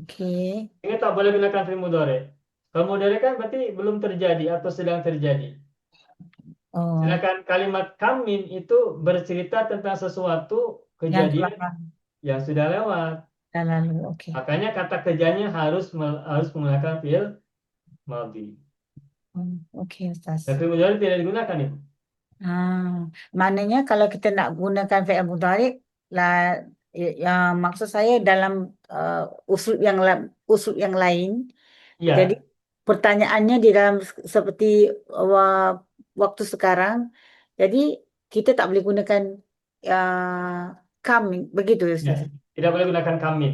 Okey. Ini tak boleh gunakan fiil mudhari. Kalau mudhari kan berarti belum terjadi atau sedang terjadi. Oh, Sedangkan kalimat kamin itu bercerita tentang sesuatu yang kejadian telah yang sudah lewat. lalu. Okey. Makanya kata kerjanya harus menggunakan fiil madhi. Okey Ustaz. Dan fiil mudhari tidak digunakan itu. Maknanya kalau kita nak gunakan fi'il mudhari, lah maksud saya dalam uslub yang lain. Jadi Iya, pertanyaannya di dalam seperti waktu sekarang. Jadi kita tak boleh gunakan kami begitu ya. Ustaz. Tidak boleh gunakan kamin.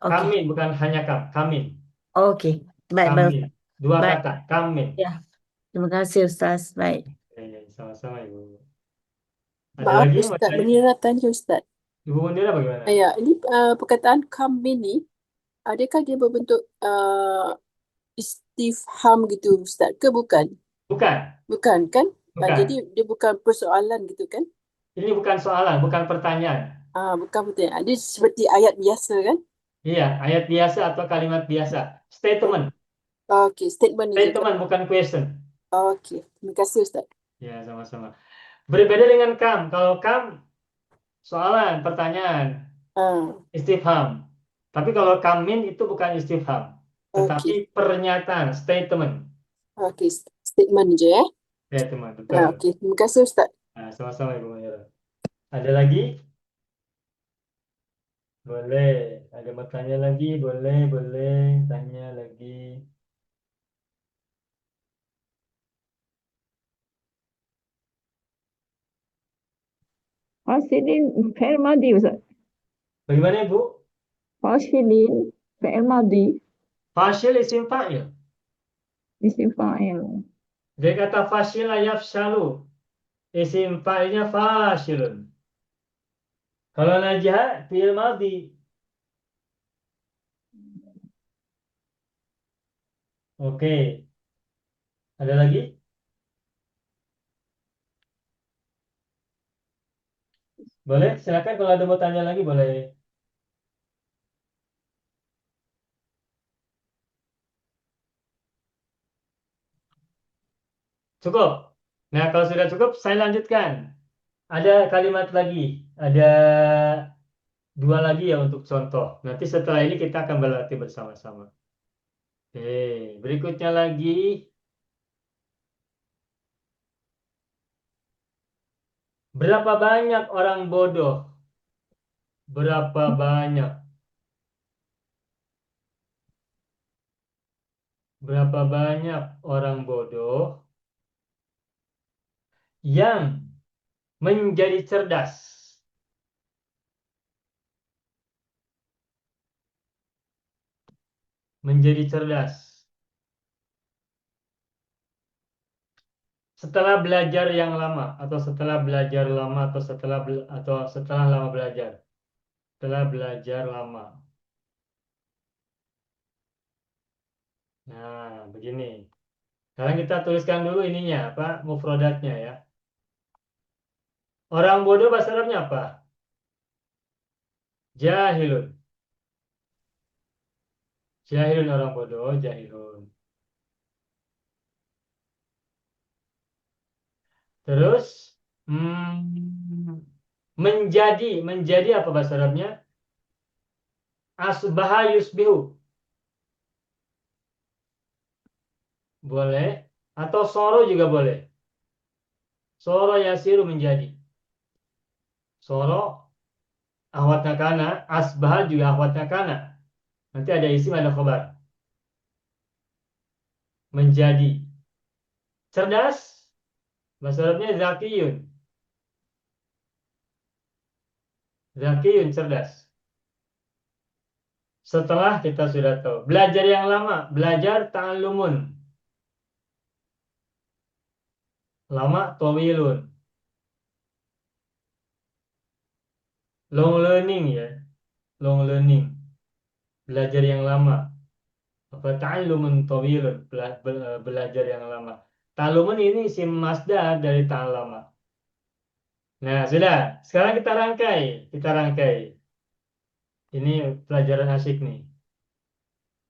Oke. Kamin bukan hanya kamin. Oke. Baik, baik, Kamin. Dua baik. kata, kamin. Ya, terima kasih Ustaz. Baik. Sama-sama Ibu. Ada Maaf lagi yang mau Ustaz, tanya? Munira tanya Ustaz. Ibu Mundira bagaimana? Ya, ini perkataan come ni, adakah dia berbentuk istifham gitu Ustaz ke bukan? Bukan, Bukan kan? bukan. Jadi dia bukan persoalan gitu kan? Ini bukan soalan, bukan pertanyaan. Bukan betul. Dia seperti ayat biasa kan? Iya, ayat biasa atau kalimat biasa. Statement. Okey, statement je kan? Statement bukan question. Okey, terima kasih Ustaz. Ya, sama-sama. Berbeda dengan kam. Kalau kam, soalan, pertanyaan, istifham. Tapi kalau kamin itu bukan istifham, Okey, tetapi pernyataan, statement. okey, statement je ya. Statement, betul. Okey, terima kasih Ustaz. Nah, sama-sama Ibu Mayra. Ada lagi? Boleh. Ada mau tanya lagi? Boleh. Tanya lagi. Fasilin fi'il madi Ustaz. Bagaimana Ibu? Fasilin fi'il madi Fasil isim fa'il. isim fa'il. Dari kata fasila yafshalu. Isim fa'ilnya fashilun. Kalau najah, fi'il madhi. Oke. Ada lagi? Boleh? Silakan kalau ada mau tanya lagi boleh. Cukup. Nah, kalau sudah cukup, saya lanjutkan. Ada kalimat lagi. Ada dua lagi ya untuk contoh. Nanti setelah ini kita akan berlatih bersama-sama. Oke, berikutnya lagi. Berapa banyak orang bodoh? Berapa banyak? Berapa banyak orang bodoh yang menjadi cerdas? Menjadi cerdas. Setelah belajar yang lama atau setelah belajar lama atau setelah lama belajar. Setelah belajar lama. Nah, begini. Sekarang kita tuliskan dulu ininya apa? Mufradatnya ya. Orang bodoh bahasa Arabnya apa? Jahilun. Jahilun orang bodoh, jahilun. Terus menjadi apa bahasa Arabnya? Asbaha yusbihu. Boleh. Atau soro juga boleh. Soro yasiru menjadi. Soro ahwatnya kana, asbaha juga ahwatnya kana. Nanti ada isim ada khobar. Menjadi. Cerdas. Bahasa Arabnya zakiyun. Zakiyun cerdas. Setelah kita sudah tahu. Belajar yang lama. Belajar ta'allumun. Lama tawilun. Long learning ya. Long learning. Belajar yang lama. Apa ta'allumun tawilun. Belajar yang lama. Ta'allumun ini isim masdar dari ta'allama. Nah, sudah. Sekarang kita rangkai. Kita rangkai. Ini pelajaran asyik nih.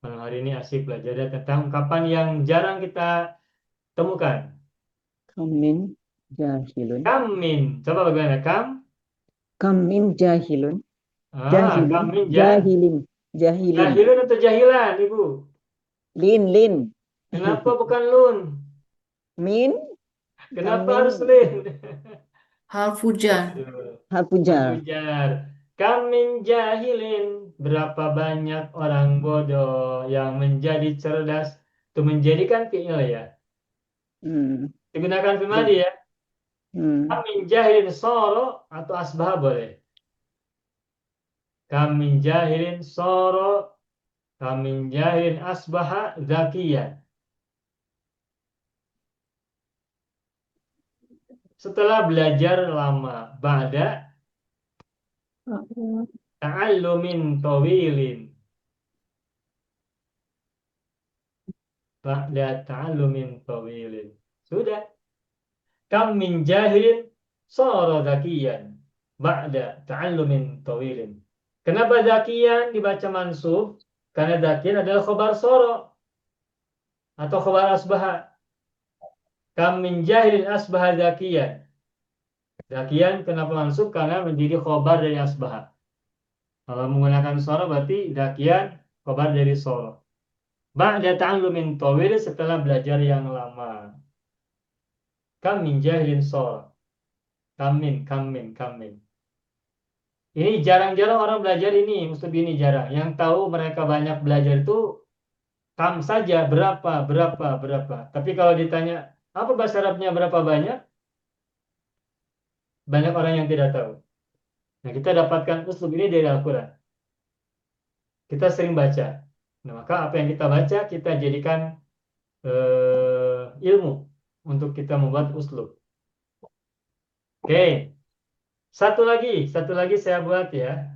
Malam hari ini asyik belajar tentang ungkapan yang jarang kita temukan. Kamin jahilun. Kamin. Coba bagaimana? Kamin jahilun. Kamin Jahilin. Jahilin. jahilun atau jahilan, Ibu? Lin. Kenapa bukan lun? Min. Kenapa Kamin. harus lin? harfu jar. harfu jar. Al-fujar. Kam min jahilin. Berapa banyak orang bodoh yang menjadi cerdas. Itu menjadikan fi'il ya. Hmm. Digunakan fi'il madi ya. Hmm. Kam min jahilin soro atau asbah boleh. Kam min jahilin soro. Kam min jahilin asbaha zakiyan. Setelah belajar lama. Ba'da ta'allumin tawilin. Ba'da ta'allumin tawilin. Sudah. Kam min jahilin sara zakiyan. Ba'da ta'allumin tawilin. Kenapa zakiyan dibaca mansub? Karena zakiyan adalah khobar sara atau khobar asbaha. Kam min jahilin asbaha zakiyan. Zakiyan kenapa mansub? Karena menjadi khobar dari asbaha. Kalau menggunakan sara berarti zakiyan khobar dari sara. Ba'da ta'allumin tawil setelah belajar yang lama. Kam min jahilin sara. Kam min. Ini jarang-jarang orang belajar ini, Ustaz ini jarang. Yang tahu mereka banyak belajar itu kam saja, berapa. Tapi kalau ditanya, apa bahasa Arabnya berapa banyak? Banyak orang yang tidak tahu. Nah, kita dapatkan uslub ini dari Al-Quran. Kita sering baca. Nah, maka apa yang kita baca, kita jadikan ilmu untuk kita membuat uslub. Oke. Satu lagi saya buat ya.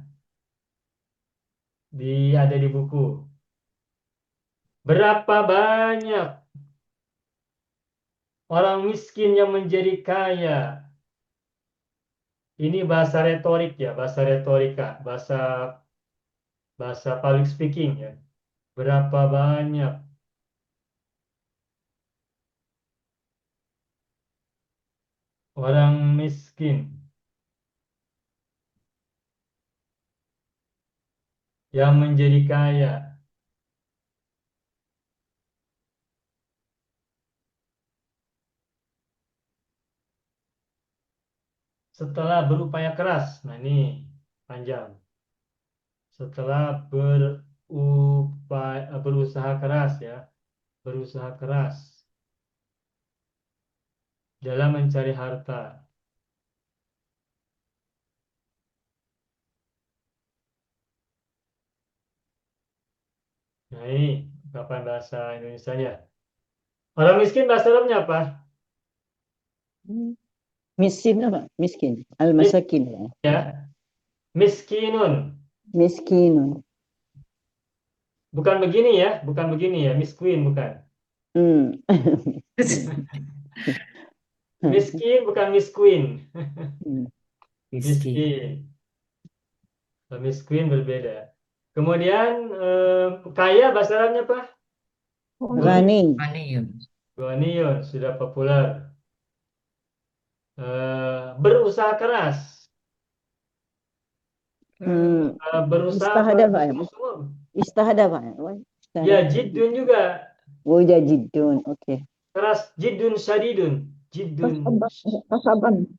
Ada di buku. Berapa banyak orang miskin yang menjadi kaya? Ini bahasa retorik ya, bahasa retorika, bahasa public speaking ya. Berapa banyak orang miskin yang menjadi kaya? Setelah berupaya keras. Nah, ini panjang. Setelah berusaha keras ya. Berusaha keras dalam mencari harta. Nah, ini ungkapan bahasa Indonesianya. Orang miskin bahasa Arabnya apa? Miskin apa? Miskin. Al-masakin. Ya, miskinun. Miskinun. Bukan begini ya, miskin bukan. Hmm. Miskin bukan misqueen. Hmm. Miskin. Miskin berbeda. Kemudian kaya bahasa Arabnya apa? Ghani. Ghaniyun sudah populer. Berusaha keras. Berusaha Istahada Pak ya? bersungguh-sungguh. Istahada Pak ya? Ya, jiddun juga. Oh ya jiddun. Oke. Keras, jiddun syadidun. Kasaban.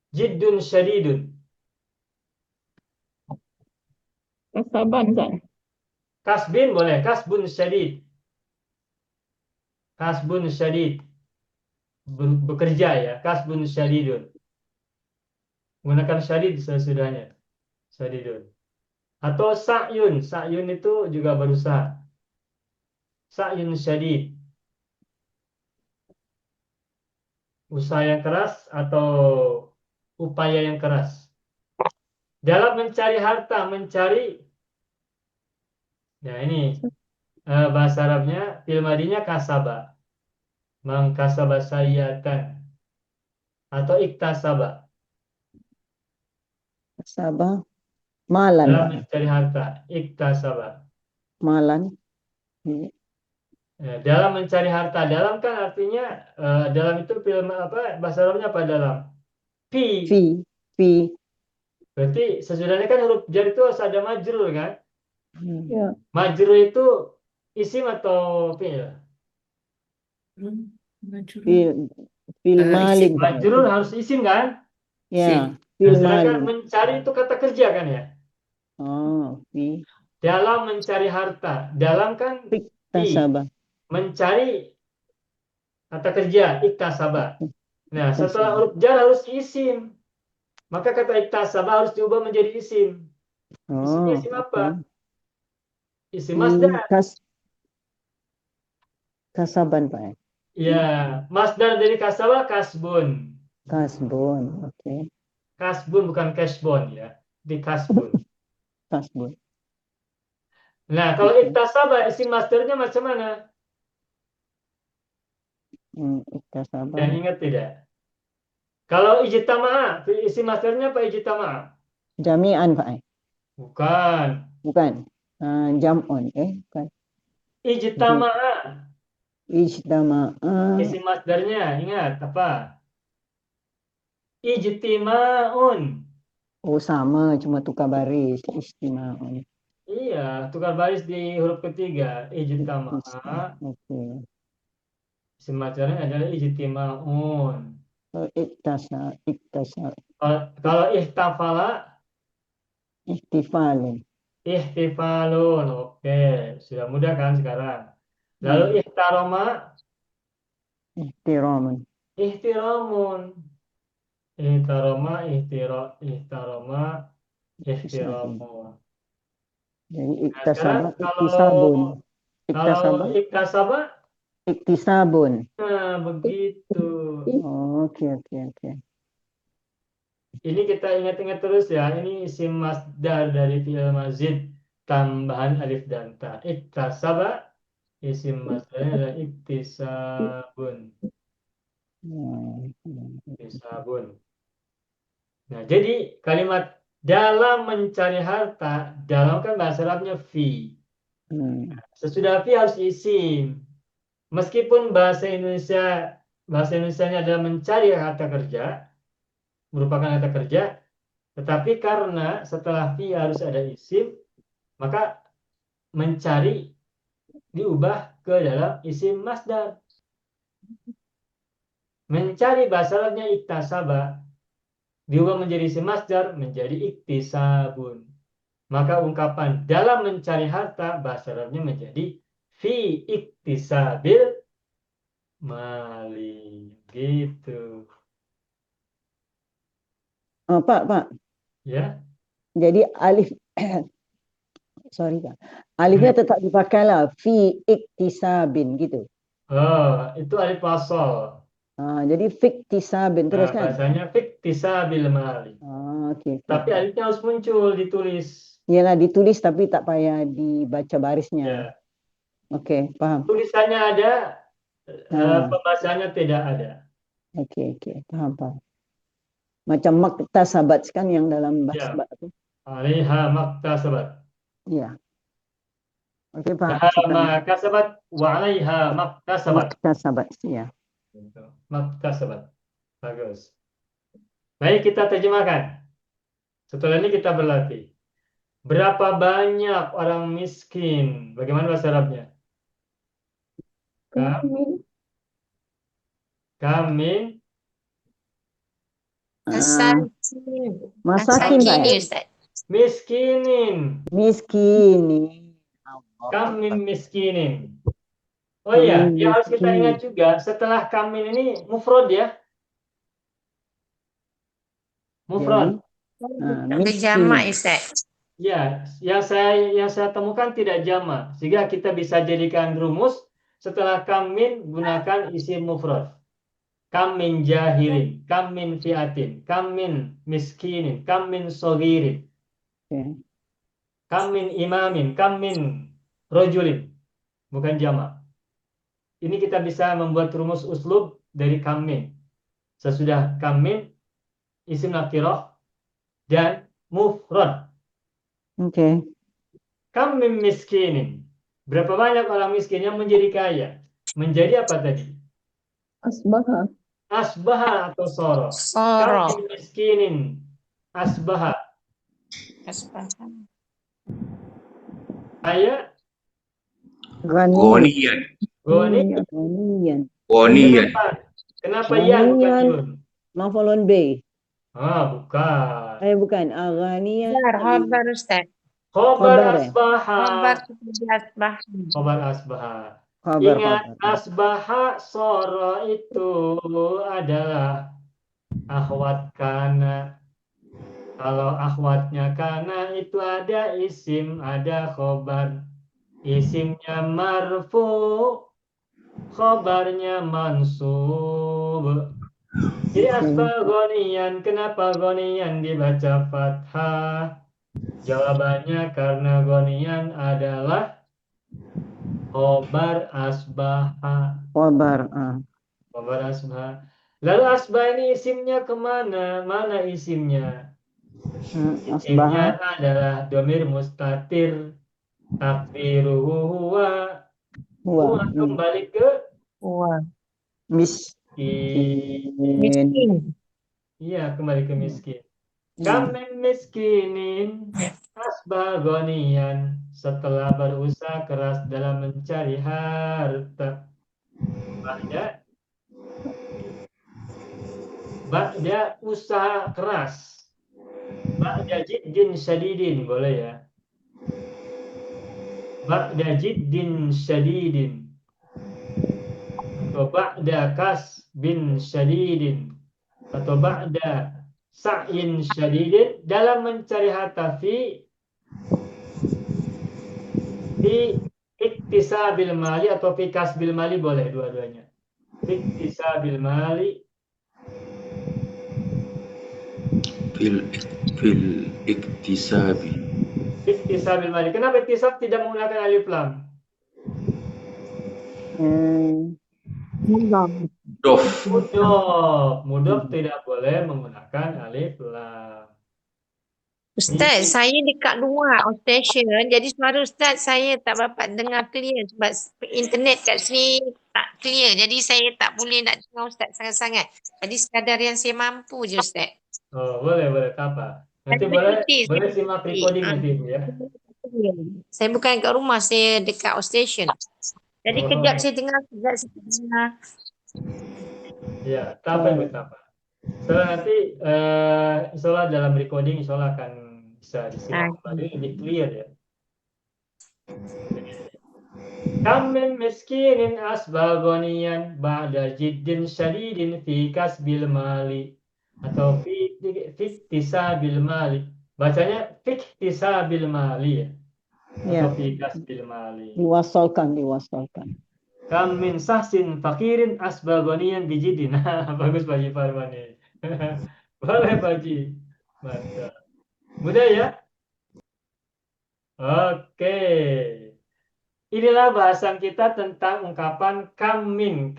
Jiddun syadidun. Kasaban kan? Kasbin boleh, kasbun syadid. Kasbun syadid. Bekerja ya, kasbun syadidun. Menggunakan syadid sesudahnya. Syadidun. Atau sa'yun. Sa'yun itu juga berusaha. Sa'yun syadid. Usaha yang keras atau upaya yang keras. Dalam mencari harta, nah ini bahasa Arabnya, fi'il madinya kasaba. Mangkasaba sayyatan. Atau iktasaba. Sabah. Malan. Dalam mencari harta, iktasaba. Malan. Dalam mencari harta, dalam kan artinya dalam itu film apa bahasa Arabnya apa dalam? Fi. Fi. Berarti sesudahnya kan huruf jar itu harus ada majrur kan? Ya. Majrur itu isim atau fi'il? Fil malin. Majrur harus isim kan? Ya, Nah, fil sedangkan mali. mencari itu kata kerja kan ya. Oh, fi Dalam mencari harta. Dalam kan fi. iktasaba. Mencari kata kerja iktasaba. Nah, setelah Iktasaba. huruf jar harus isim. Maka kata iktasaba harus diubah menjadi isim. Isimnya Oh, isim oke. apa? Isim masdar. Kasaban, Pak. Ya, masdar dari kasaba kasbun. Kasbun, oke. Kasbun bukan cashbon ya. Di kasbun. Kasbun. Nah, kalau Oke. iktasaba isim masdarnya macam mana? Iktasaba. Dan ingat tidak? Kalau ijtama'a, isim masdarnya apa ijtama'a? Jami'an, Pak. Bukan. Bukan. Jam'un, bukan. Ijtama'a. Ijtama'a. Isim masdarnya, ingat apa? Ijtima'un. Oh, sama, cuma tukar baris. Istima'un. Iya, tukar baris di huruf ketiga. Ijtama'a. Oke. Isim masdarnya adalah ijtima'un. Iktasa. Kalau ihtafala, Ihtifalun. ihtifalun. Oke, sudah mudah kan sekarang. Lalu Hmm. ihtaroma, Ihtiramun. ihtiramun. Ihtaroma, ihtaroma, Ihtisabun. ihtiramun. Jadi Nah, sekarang iktasaba, kalau iktisabun. Iktasaba, iktasaba, iktisabun. nah begitu. Oke, oke, oke. Ini kita ingat-ingat terus ya. Ini isim masdar dari fi'il mazid tambahan alif dan ta. Iktasaba isim masdarnya adalah iktisabun. Hmm. Iktisabun. Nah, jadi kalimat dalam mencari harta, dalam kan bahasa Arabnya fi. Hmm. Sesudah fi harus isim. Meskipun bahasa Indonesianya adalah mencari kata kerja, merupakan kata kerja, tetapi karena setelah fi harus ada isim, maka mencari diubah ke dalam isim masdar. Mencari bahasa Arabnya iktasaba, diubah menjadi isim masdar menjadi iktisabun. Maka ungkapan dalam mencari harta bahasa Arabnya menjadi fi iktisabil mali. Gitu. Pak. Ya. Jadi alif, sorry Pak. Alifnya tetap dipakai lah. Fi iktisabin gitu. Oh, itu alif wasol. Jadi fiktisabin terus Nah, kan? bahasanya fiktisabil mali. Oke, oke, Tapi oke. alifnya harus muncul, ditulis. Iyalah ditulis tapi tak payah dibaca barisnya. Ya. Oke, paham. Tulisannya ada, Nah, pembacaannya tidak ada. oke, paham, paham. Macam maktasabat kan yang dalam bahasa Ya. itu. Alaiha maktasabat. Iya. Oke, Pak. Laha Kita makasabat wa alaiha maktasabat. maktasabat, ya. Gitu. Maktasabat. Bagus. Baik, kita terjemahkan. Setelah ini kita berlatih. Berapa banyak orang miskin? Bagaimana bahasa Arabnya? Kamin. Masakin, Pak. Masakin, Ustaz. Miskinin. Miskini. Kamin miskinin. Oh iya, Kamin yang harus kita miskin. ingat juga setelah kamin ini mufrad ya. Mufrad. Ada jamak, Ustaz. Ya, yang saya temukan tidak jamak, sehingga kita bisa jadikan rumus setelah kamin gunakan isim mufrad. Kamin jahilin, kamin fiatin, kamin miskinin, kamin sogirin, Oke. kamin imamin, kamin rojulin, bukan jamak. Ini kita bisa membuat rumus uslub dari kamin. Sesudah kamin, isim nakirah dan mufrad. Oke. Kamin miskinin. Berapa banyak orang miskin yang menjadi kaya? Menjadi apa tadi? Asbaha. Asbaha atau soro. Soro. Kamin miskinin. Asbaha. Kaya. Ghaniyan. Goni. Ghaniyan. Kenapa? Kenapa ya bukan yun? Maf'ulun bih. Bukan. Bukan. Aghaniyan. Khabar Ustaz. Khobar Khabar, asbaha. Khabar kepada asbah. Khobar asbaha. Khabar, Ingat khabar. asbaha soro itu adalah akhwat kana. Kalau akhwatnya kana itu ada isim, ada khobar. Isimnya marfu, khobarnya mansub. Jadi asbah gonian, kenapa gonian dibaca fathah? Jawabannya karena gonian adalah khobar asbaha. Khabar. Khobar asbaha. Lalu asbah ini isimnya kemana? Mana isimnya? Isimnya Asbaha. adalah domir mustatir. Takdiruhu huwa. Huwa. Huwa kembali ke Wah. miskin. Miskin. Iya, kembali ke miskin. Kamen miskinin asbah gonian setelah berusaha keras dalam mencari harta. Ba'da usaha keras. Ba'da jiddin syadidin, boleh ya. Ba'da jiddin syadidin. Atau ba'da kasbin syadidin. Atau ba'da sa'in syadidin dalam mencari harta fi iktisabil mali atau fi kasbil mali, boleh dua-duanya. Fi iktisabil mali. fil iktisabi. Iktisabil mali. Kenapa iktisab tidak menggunakan alif lam? Dof. Mudhof tidak boleh menggunakan alif lam. Ustaz, saya dekat luar outstation. Jadi suara Ustaz saya tak dapat dengar clear sebab internet kat sini tak clear. Jadi saya tak boleh nak dengar Ustaz sangat-sangat. Jadi sekadar yang saya mampu je Ustaz. Boleh, tak apa. Nanti boleh simak recording nanti Ibu ya. Saya bukan kat rumah, saya dekat outstation. Jadi kejap saya dengar, kejap saya dengar. Ya, tak apa Ibu, tak apa. So nanti insyaallah dalam recording insyaallah akan bisa disimak kembali lebih clear ya. Kam min miskinin asbah ghaniyan ba'da jiddin syadidin fi kasbil mali atau fi iktisabil mali. Bacanya fi iktisabil mali ya. Ya. Atau fi kasbil mali. Diwasalkan. Kam min sahsin fakirin asbah ghaniyan bi jiddin. Bagus Pak Haji Farman ini. Boleh Pak Haji. Mantap. Mudah ya? Oke. Inilah bahasan kita tentang ungkapan kamin.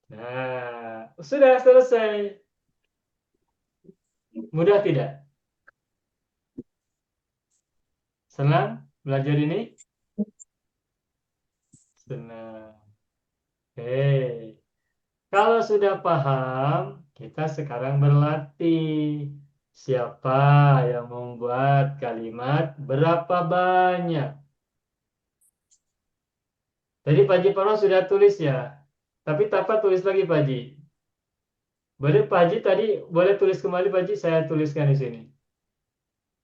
Nah, sudah selesai. Mudah tidak? Senang belajar ini? Senang. Oke. Kalau sudah paham, kita sekarang berlatih. Siapa yang membuat kalimat berapa banyak? Tadi Pak Haji Farman sudah tulis ya. Tapi tanpa tulis lagi Pak Haji. Boleh Pak Haji tadi boleh tulis kembali Pak Haji, saya tuliskan di sini.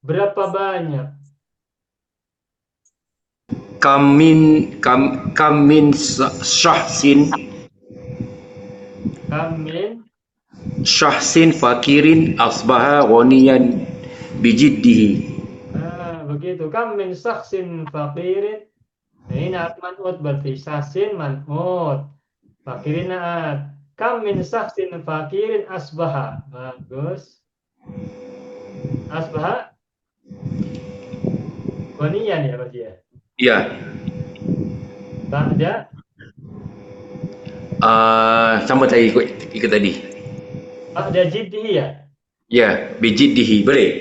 Berapa banyak? Kamin syahsin fakirin asbaha ghaniyan bijiddihi. Begitu. Kam min syahsin fakirin. Nah, ini naat man'ut berarti syahsin man'ut. Fakirin naat. Kam min syahsin fakirin asbaha. Bagus. Asbaha ghaniyan ya berarti ya. Ya. Ba'da Sama saya ikut tadi. ba'da jiddihi ya. Ya, bijiddihi boleh.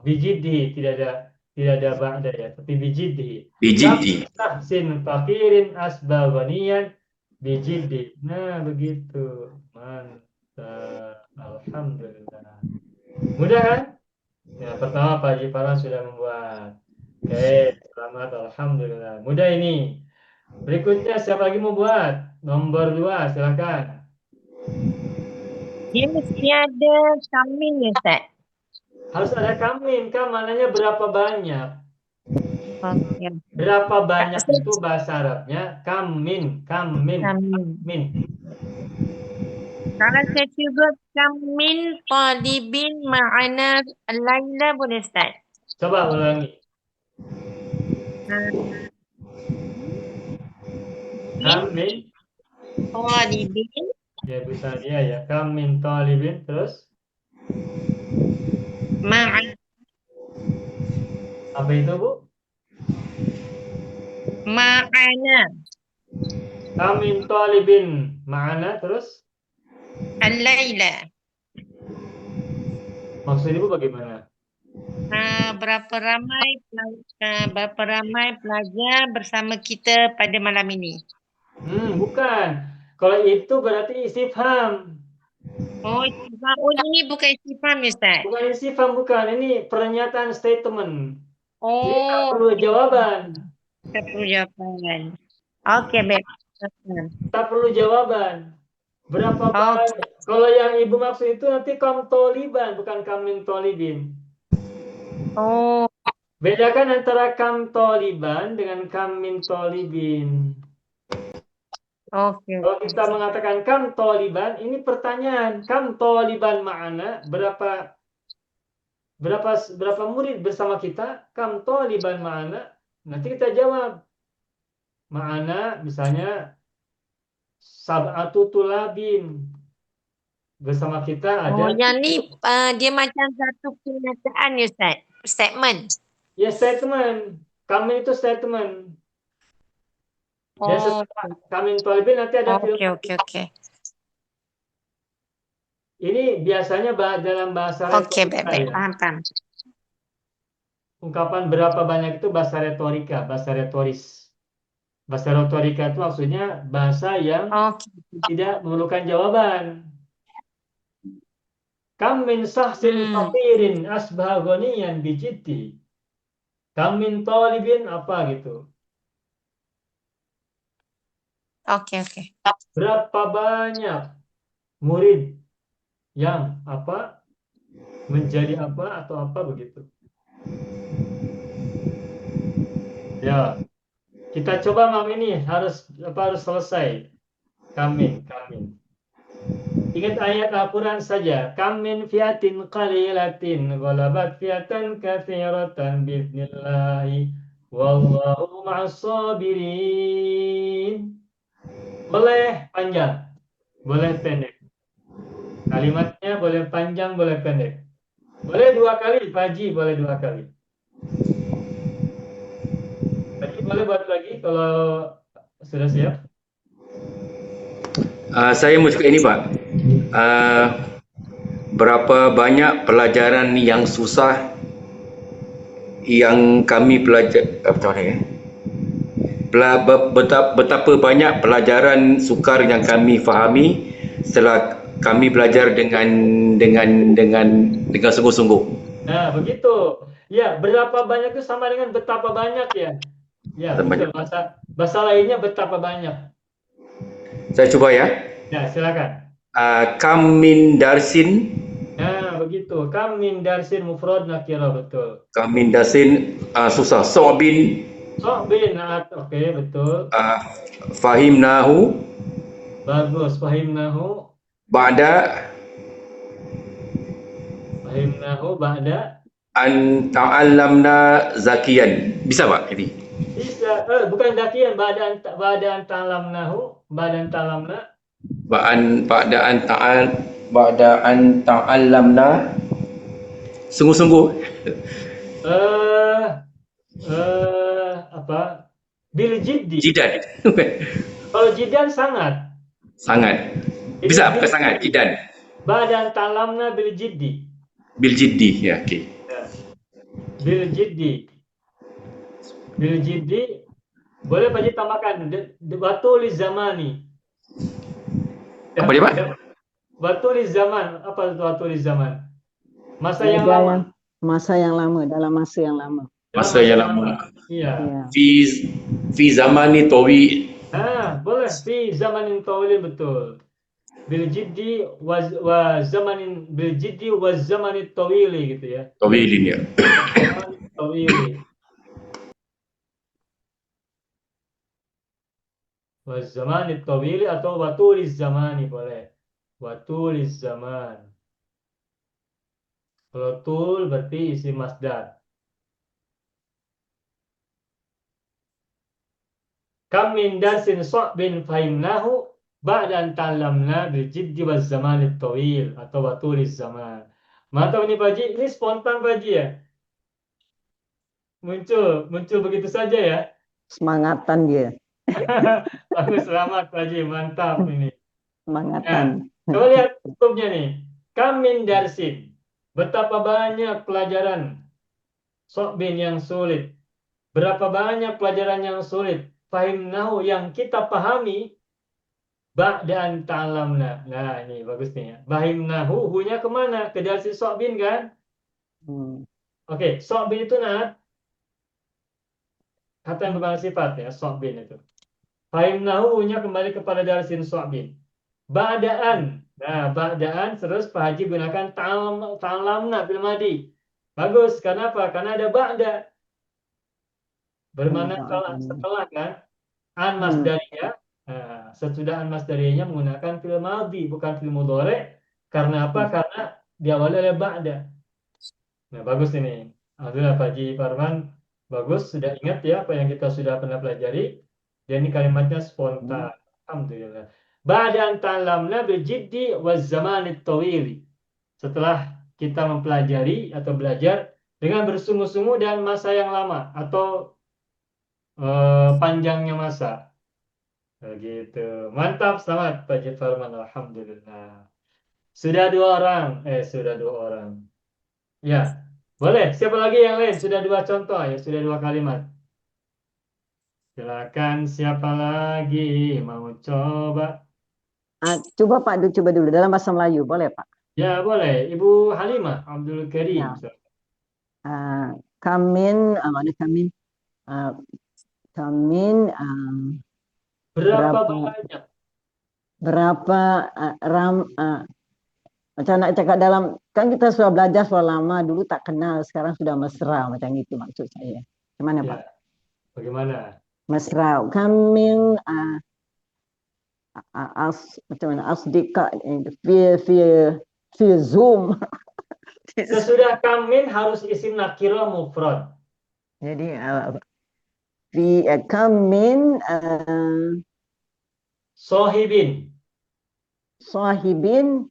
Bijiddihi tidak ada ba'da ya, tapi bijiddihi. Bijiddi. Tahsin fakirin asba ghaniyan bijiddi. Nah, begitu. Mantap. Alhamdulillah. Mudah kan? Ya, pertama Pak Haji Farman sudah membuat. Oke, selamat. Alhamdulillah. Mudah ini. Berikutnya siapa lagi mau buat? Nomor 2, silakan. Dia mesti ada kamin ya, Ustaz? Harus ada kamin. Kam maknanya berapa banyak? Oke. Berapa banyak Ustaz, itu bahasa Arabnya kamin, kamin, kamin. kamin. Kalau saya cuba kamin talibin ma'ana Laila boleh, Ustaz? Coba ulangi. Kamin, Talibin ya bisa dia ya. Kamin talibin terus ma'ana apa itu Bu? Kamin talibin ma'ana terus Laila. maksud Ibu bagaimana? Berapa ramai pelajar bersama kita pada malam ini? Bukan. Kalau itu berarti istifham. Oh, istifham. Oh, ini bukan istifham ya, Ustaz? Bukan istifham, bukan. Ini pernyataan statement. Jadi tak Oh, perlu jawaban. tak perlu jawaban. Okey, baik. Tak perlu jawaban. Berapa banyak? Kalau yang Ibu maksud itu nanti kam toliban, bukan kamin tolibin. Oh, Bedakan antara kam toliban dengan kamin tolibin. oke. Kalau kita mengatakan kam toliban, ini pertanyaan. Kam toliban ma'ana, berapa murid bersama kita? Kam toliban ma'ana. Nanti kita jawab. Ma'ana misalnya sab'atu tulabin. Bersama kita ada Oh, yang ni dia macam satu pernyataan ya, Ustaz? Statement. ya statement. Kamin itu statement. Dan Oh, setelah kamin tolibin nanti ada okey. Ini biasanya dalam bahasa Okey, retorika baik. ya. Faham. Ungkapan berapa banyak itu bahasa retorika, bahasa retoris. Bahasa retorika itu maksudnya bahasa yang Okey. tidak memerlukan jawaban. Kam min sahsin faqirin asbah ghaniyan bijiddi. Kam min talibin apa gitu. Okey. Berapa banyak murid yang apa menjadi apa atau apa begitu. Ya, kita coba malam ini harus selesai. Kamin. Ingat ayat Al-Quran saja. Kam min fiatin qalilatin ghalabat fiatan katsiratan bi'idnillahi wallahu ma'as sabirin. Boleh panjang, boleh pendek. Kalimatnya boleh panjang, boleh pendek. Boleh 2 kali, Pak Haji boleh 2 kali. Pak Haji boleh buat lagi kalau sudah siap. Saya mau cakap ini Pak. Berapa banyak pelajaran yang susah yang kami betapa banyak pelajaran sukar yang kami fahami setelah kami belajar dengan sungguh-sungguh. Nah, begitu. Ya, berapa banyak itu sama dengan betapa banyak ya. Ya, betul. Bahasa lainnya betapa banyak. Saya coba ya. Ya, silakan. Kam min darsin. Nah, begitu. Kam min darsin mufrad nakirah, betul. Kam min darsin susah. So'bin. So'bin, oke, betul. Fahimnahu. Bagus, fahimnahu Ba'da an ta'allamna zakiyan. Bisa Pak ini? bisa. Bukan zakiyan, ba'da an ta'lamnahu, ba'da an ta'allamna sungguh-sungguh. Apa? Bil jiddi. Jidan. Kalau jidan sangat. Bisa bukan sangat, jidan. Ba'da an ta'lamna bil jiddi. Bil jiddi, ya, okey. Bil jiddi boleh Pak Haji tambahkan watul zamani. Apa dia Pak? Watul zaman, apa itu watul zaman? Masa yang lama. Masa yang lama, dalam masa yang lama. Masa yang lama. Iya. Ya. Fi zamani tawil. Boleh. Fi zamanin tawil, betul. Bil jiddi wa zamanin bil jiddi wa zamanit tawili gitu ya. Tawilin ya. Zamanit tawili. Wa zamanit tawili atau wa tuliz zamani boleh. Wa tuliz zaman. Kalau tul berarti isi masdar. Kam min darsin sa'bin fahimnahu ba'da an ta'allamna bil jiddi wa zamanit tawil atau wa tuliz zaman. Mantap ini Pak Haji, ini spontan Pak Haji ya? Muncul begitu saja ya. Semangatan dia. Bagus, selamat Pak Haji, mantap ini. Semangatan. Coba lihat cukupnya nih. Kamin darsin. Betapa banyak pelajaran sokbin yang sulit. Berapa banyak pelajaran yang sulit. Fahimnahu yang kita pahami. Ba'daan ta'alamna. Nah ini bagus nih ya. Fahimnahu, hunya kemana? Ke darsin sokbin kan? Hmm. Oke, sokbin itu kata yang bermakna sifat ya, sokbin itu. Fahimnahu nya kembali kepada darsin sokbin. Ba'daan. Nah, ba'daan terus Pak Haji gunakan ta'lamna bil madi. Bagus, karena apa? Karena ada ba'da. Bermakna setelah kan? An masdarinya. Nah, sesudah an masdarinya menggunakan fil madi, bukan fil mudhari. Karena apa? Karena diawali oleh ba'da. Nah, bagus ini. Alhamdulillah Pak Haji Farman. Bagus, sudah ingat ya apa yang kita sudah pernah pelajari. Dan ini kalimatnya spontan. Alhamdulillah. Ba'dan ta'lamna bil jiddi waz zamanit tawili. Setelah kita mempelajari atau belajar dengan bersungguh-sungguh dan masa yang lama atau panjangnya masa. Begitu. Mantap, selamat Pak Haji Farman. Alhamdulillah. Sudah dua orang. Ya, boleh. Siapa lagi yang lain? Sudah dua contoh ya, sudah dua kalimat. Silakan, siapa lagi mau coba? Coba Pak, coba dulu dalam bahasa Melayu, boleh Pak? Ya boleh, Ibu Halimah Abdul Karim. Ya. Kamin, mana kamin? Kamin, Berapa banyak? Macam nak cakap dalam, kan kita sudah belajar sudah lama, dulu tak kenal, sekarang sudah mesra, macam itu maksud saya. Gimana Pak? Bagaimana? Mesra. Kamin, macam mana? Asdika, via Zoom. Sesudah kamin harus isim nakirah mufrad. Jadi kamin Sohibin. sahibin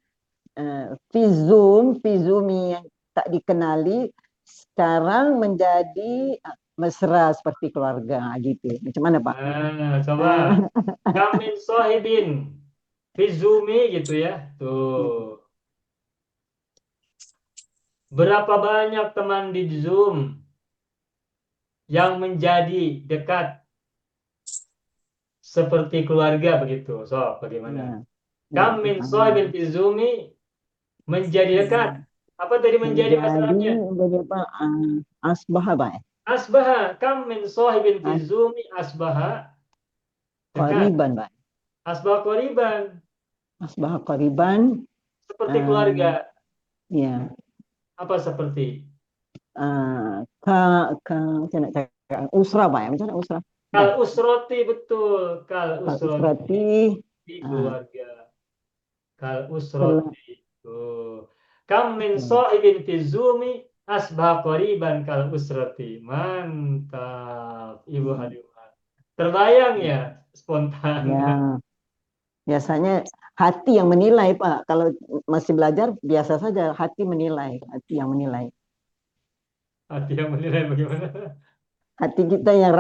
fi Zoom yang tak dikenali sekarang menjadi mesra seperti keluarga gitu. Macam mana Pak? Coba. Kamin sohibin. Fizumi gitu ya. Tuh. Berapa banyak teman di Zoom yang menjadi dekat seperti keluarga begitu. So, bagaimana? Kamin sohibin fizumi menjadi dekat. Apa tadi menjadi masalahnya? Menjadi apa? Asbaha Pak. Asbaha. Kamin sohibin fizumi asbaha. Qariban Pak. Asbaha qariban. Asbaha qariban. Seperti keluarga. Ya. Apa seperti? Macam nak cakap usra Pak. Macam mana usra? Kal usroti, betul. Kal usroti. Keluarga. Kal usroti. Kam min sahibin fi zumi asbah qariban kal usrati. Mantap, Ibu Halimah. Terbayang ya spontan. Ya. Biasanya hati yang menilai Pak. Kalau masih belajar biasa saja hati menilai, hati yang menilai. Hati yang menilai bagaimana? Hati kita yang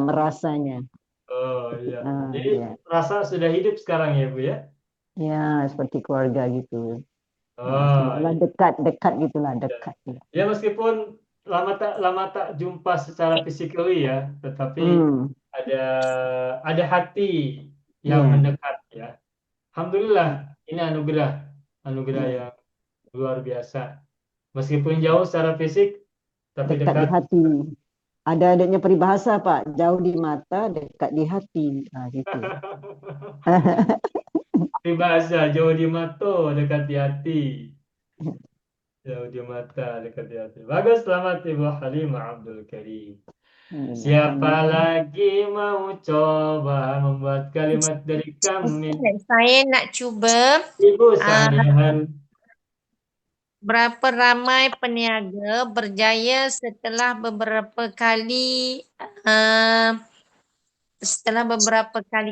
merasanya. Oh iya. Jadi Ya. rasa sudah hidup sekarang ya Bu ya? Ya, seperti keluarga gitu. Oh. Dekat gitulah, dekat. Ya meskipun lama tak jumpa secara fisikali ya, tetapi ada hati yang mendekat ya. Alhamdulillah, ini anugerah yang luar biasa. Meskipun jauh secara fisik, tapi Dekat di dekat hati. Ada adanya peribahasa Pak, jauh di mata, dekat di hati. Gitu. Peribahasa jauh di mata, dekat di hati. Jauh di mata, dekat di hati. Bagus, selamat Ibu Halimah Abdul Karim. Siapa lagi mau coba membuat kalimat dari kami? Ustaz, saya nak cuba Ibu ah, Sanihan. berapa ramai peniaga berjaya setelah beberapa kali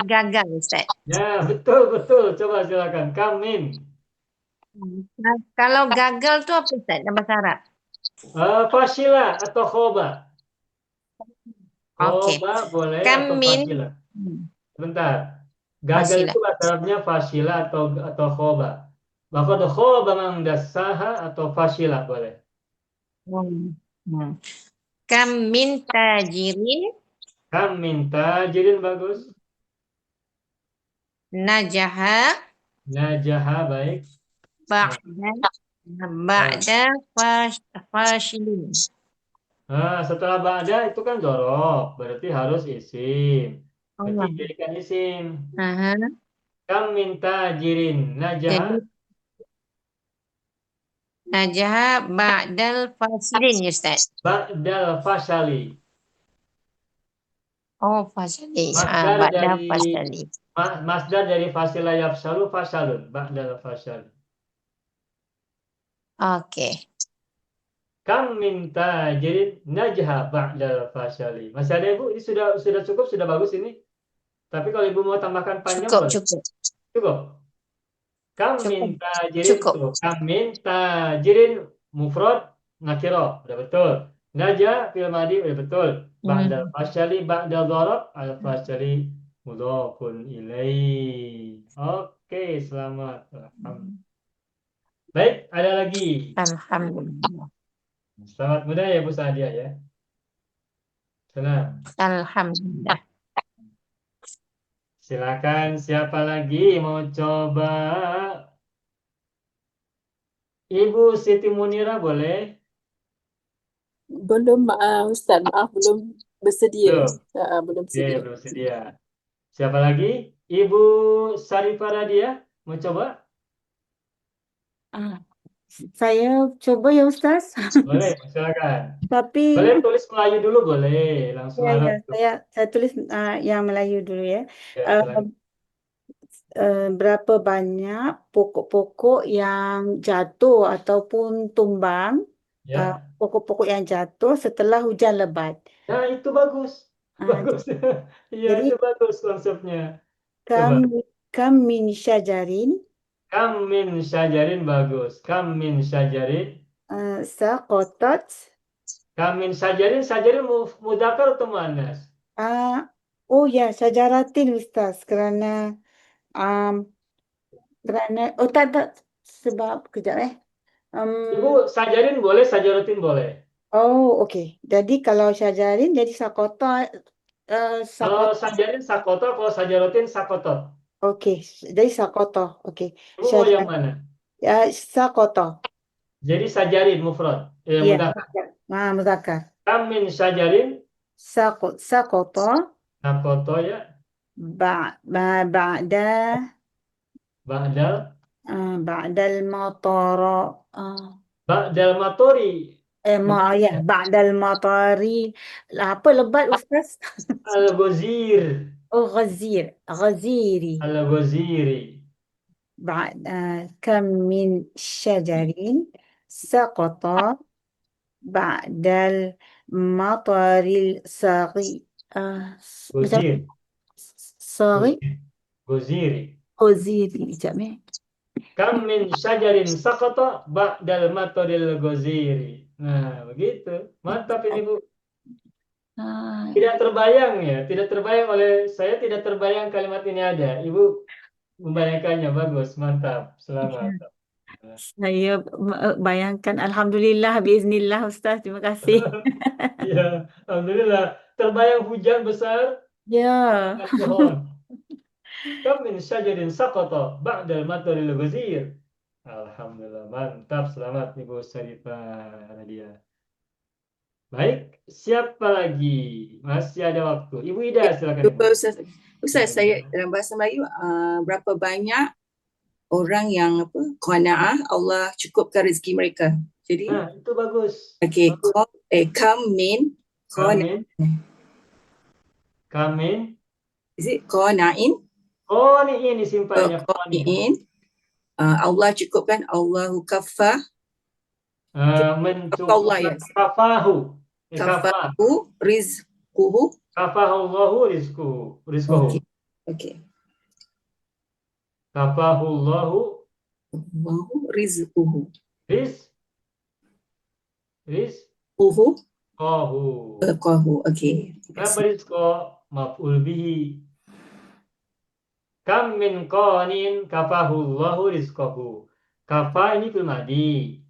gagal, Ustaz. Ya, betul, betul. Coba silakan. Kamin. Kalau gagal tu apa, Ustaz, dalam bahasa Arab? Fasila atau khoba. Okey. Khoba boleh Kam atau min fasila. Sebentar. Gagal Fasila. itu bahasa Arabnya fasila atau khoba. Maka ada khoba man dassaha atau fasila boleh. Kam min tajirin Kam minta jirin bagus. najaha Najaha baik. ba'da fashilin. Setelah ba'da itu kan dzaraf, berarti harus isim. Berarti Allah. jadikan isim. Aha. Kam minta jirin najaha. Jadi najaha ba'dal fasilin, ya Ustaz. Ba'dal fashali. Oh, fasili. Masdar Ba'da dari fasili. masdar dari fasila yafsalu fasalun. Ba'dal fashali. Okey. Kam minta jirin najha ba'dal fashali. Masih ada Ibu? Ini sudah cukup, sudah bagus ini. Tapi kalau Ibu mau tambahkan panjang Cukup, boleh? cukup. Cukup. Kam Cukup. minta jirin Cukup. tuh. Kam minta jirin mufrad nakiro. Udah betul. Naja fil madi udah betul. Ba'dal fashali ba'dal dharab al fashali mudhafun ilaih. Oke, selamat. Alhamdulillah. Baik, ada lagi. Alhamdulillah. Selamat muda ya Bu Sadia ya. Senang. Alhamdulillah. Silakan siapa lagi mau coba? Ibu Siti Munira boleh? Belum, Ustaz, maaf, belum bersedia. Belum. Belum Dia sedia. belum sedia. Siapa lagi? Ibu Sarifah Radia mau coba? Saya coba ya Ustaz. Boleh, silakan. Tapi Boleh tulis Melayu dulu boleh, langsung Arab. saya tulis yang Melayu dulu ya. Ya, Uh, silakan. Berapa banyak pokok-pokok yang jatuh ataupun tumbang, Ya. pokok-pokok yang jatuh setelah hujan lebat. Nah, itu bagus. Ah, Bagus. Iya, Jadi itu bagus konsepnya. kam Coba. kam min syajarin Kam min syajarin bagus. Kam min syajarin. saqatat. Kam min syajarin mudzakkar atau muannas? Oh ya, syajaratin Ustaz, kerana oh tak sebab kejap Ibu sajarin boleh, sajaratin boleh. oh okey. Jadi kalau syajarin jadi sakota Kalau sajarin sakoto, kalau sajaratin sakoto. okey. Jadi sakoto. Okey. Ibu mau yang mana? Sakoto. Jadi sajarin mufrad. Ya, Mudzakkar. muzakkar. Kam min syajarin Sakoto sakoto ya. ba'da Ba'dal ba'dal matara ba'dal matori. ba'dal matari. Apa lebat Ustaz? Al-ghazir. Oh, ghaziri. Al-ghaziri. بعد كم من شجر سقط بعد المطر الصغير Ghazir. صغير Ghaziri. غزيري جميع. Kam min syajarin sakata ba'dal matoril ghaziri. Nah, begitu. Mantap ini Bu. Tidak terbayang ya, tidak terbayang oleh saya, tidak terbayang kalimat ini ada. Ibu membayangkannya, bagus, mantap, selamat. Saya bayangkan, alhamdulillah, biiznillah Ustaz, terima kasih. Ya, alhamdulillah. Terbayang hujan besar, Ya. pohon. Kam min syajarin sakata ba'dal matoril ghazir. Alhamdulillah, mantap, selamat Ibu Sarifah Nadia. Baik, siapa lagi? Masih ada waktu. Ibu Ida, silakan Ibu. Jumpa Ustaz. Ustaz, Ya, saya Ida. dalam bahasa Melayu, berapa banyak orang yang qanaah Allah cukupkan rezeki mereka. Jadi, Nah, itu bagus. okay, Bagus. kam min qana, Kamin. is it qanain? Oh, ini simpannya. Qaniin. Allah cukupkan, Allahu kaffah, Allah Mencukupkan ya. kafahu. Kafah. Kafahu rizquhu. Kafahullahu rizquhu. Okay. Okay. Kafahullahu Allahu rizquhu. rizquhu. Qahu. Okay. Kenapa rizqo? Maf'ul bihi. Kam min qanin kafahullahu rizqahu. Kafa ini fil madi.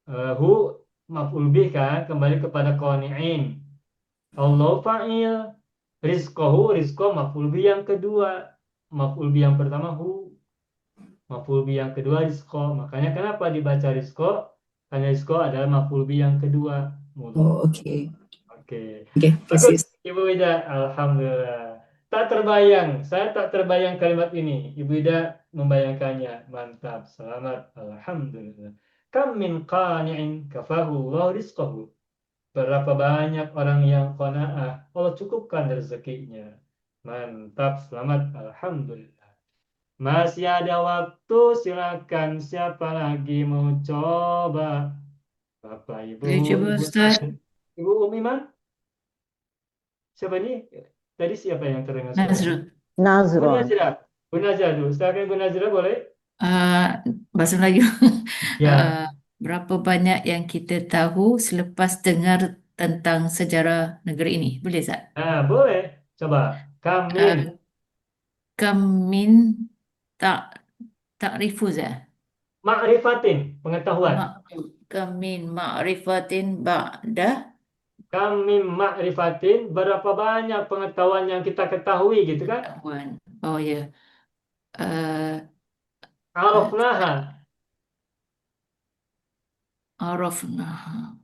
Hu maf'ul bih kan, kembali kepada qani'in. Allah fa'il. Rizqahu, rizqo maf'ul bih yang kedua. Maf'ul bih yang pertama hu. Maf'ul bih yang kedua rizqo. Makanya kenapa dibaca rizqo? Karena rizqo adalah maf'ul bih yang kedua. Oh, okay. Oke. Okay. Bagus, Ibu Ida. Alhamdulillah. Saya tak terbayang kalimat ini. Ibu Ida membayangkannya. Mantap. Selamat. Alhamdulillah. Kam min qani'in kafahu Allah rizqahu. Berapa banyak orang yang qanaah, Allah cukupkan rezekinya. Mantap. Selamat. Alhamdulillah. Masih ada waktu, silakan. Siapa lagi mau coba? Bapak, Ibu. Boleh coba, Ustaz? Ibu Umiman? Siapa ini? Tadi siapa yang terdengar suara? Nazrul. Bu Nazrul. Nazira. Bu Nazira dulu. Silakan Bu Nazira, boleh? Bahasa Melayu. Ya. Berapa banyak yang kita tahu selepas dengar tentang sejarah negeri ini? Boleh, Ustaz? Nah, boleh. Coba. Kamin. Kamin ta'rifu, Ustaz? Ma'rifatin. Pengetahuan. Kamin ma'rifatin ba'da Kamin ma'rifatin. Berapa banyak pengetahuan yang kita ketahui gitu kan? pengetahuan. Oh ya. Arafnaha. Arafnaha.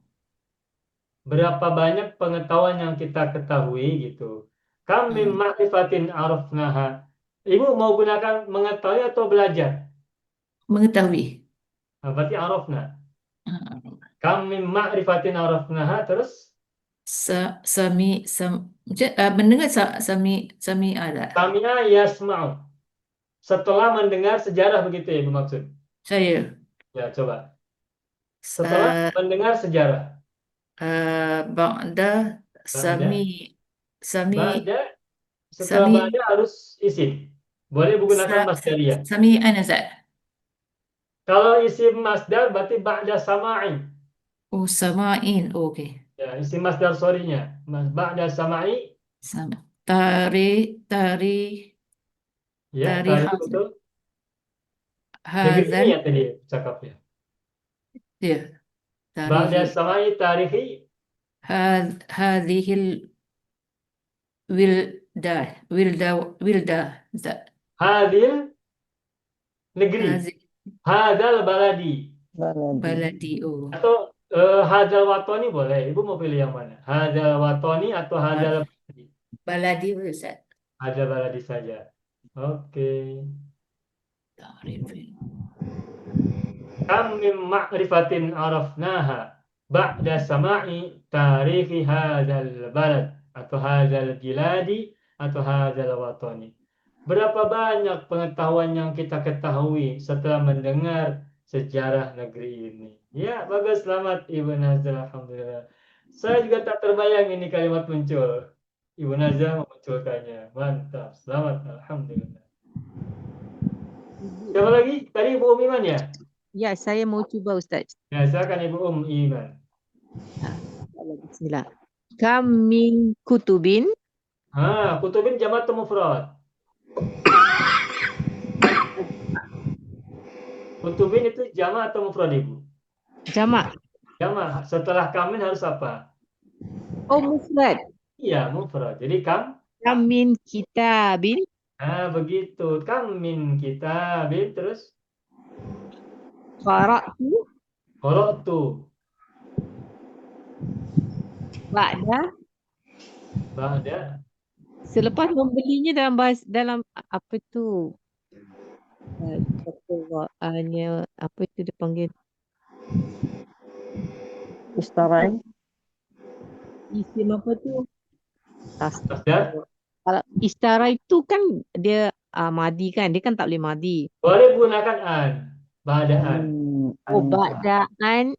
Berapa banyak pengetahuan yang kita ketahui gitu. Kamin ma'rifatin arafnaha. Ibu mau gunakan mengetahui atau belajar? Mengetahui. Nah, berarti arafna. Kamin ma'rifatin arafnaha terus? Mendengar sami ada. Sami'a yasma'u. Setelah mendengar sejarah begitu ya, bermaksud. Saya Ya, coba. Setelah mendengar sejarah. ba'da sami Ba'da. Setelah ba'da harus isim. Boleh menggunakan masdariyah. sami ana, Ustaz. Kalau isim masdar berarti ba'da sama'i. Oh, sama'in. Oh, okey. Ya, isim masdar sorrynya. Ba'da sama'i. Tari Ya, tari betul. Negeri ini ya tadi cakapnya. Ya. Ba'da sama'i tarihi. Hadhil wilda, Ustaz. Hadil negeri. Hadal baladi. Baladi. Oh. Atau hadal watoni boleh. Ibu mau pilih yang mana? Hadal watoni atau hadal baladi? Baladi, Ustaz. Hadal baladi saja. Oke. Kam min ma'rifatin arafnaha ba'da sama'i tarihi hadal balad atau hadal biladi atau hadal watoni. Berapa banyak pengetahuan yang kita ketahui setelah mendengar sejarah negeri ini. Ya, bagus. Selamat Ibu Nazra. Alhamdulillah. Saya juga tak terbayang ini kalimat muncul. Ibu Nazra memunculkannya. Mantap. Selamat. Alhamdulillah. Siapa lagi? Tadi Ibu Iman ya? Ya, saya mau cuba Ustaz. Ya, silakan Ibu Iman. Bismillah. Kam min kutubin. Kutubin jamak atau mufrad? Kutubin itu jamak atau mufrad, Ibu? Jamak. Jamak. Setelah kamin harus apa? Oh, mufrad. Iya, mufrad. Jadi kam min kitabin. Begitu. Kam min kitabin terus Qara'tu. qara'tu. Ba'da. Ba'da. Selepas membelinya dalam apa tu? Apa itu dia panggil? Istarai. Isim apa tu? Masdar. Kalau istara itu kan dia madi kan, dia kan tak boleh madi. Boleh gunakan an. Ba'daan. Oh, ba'daan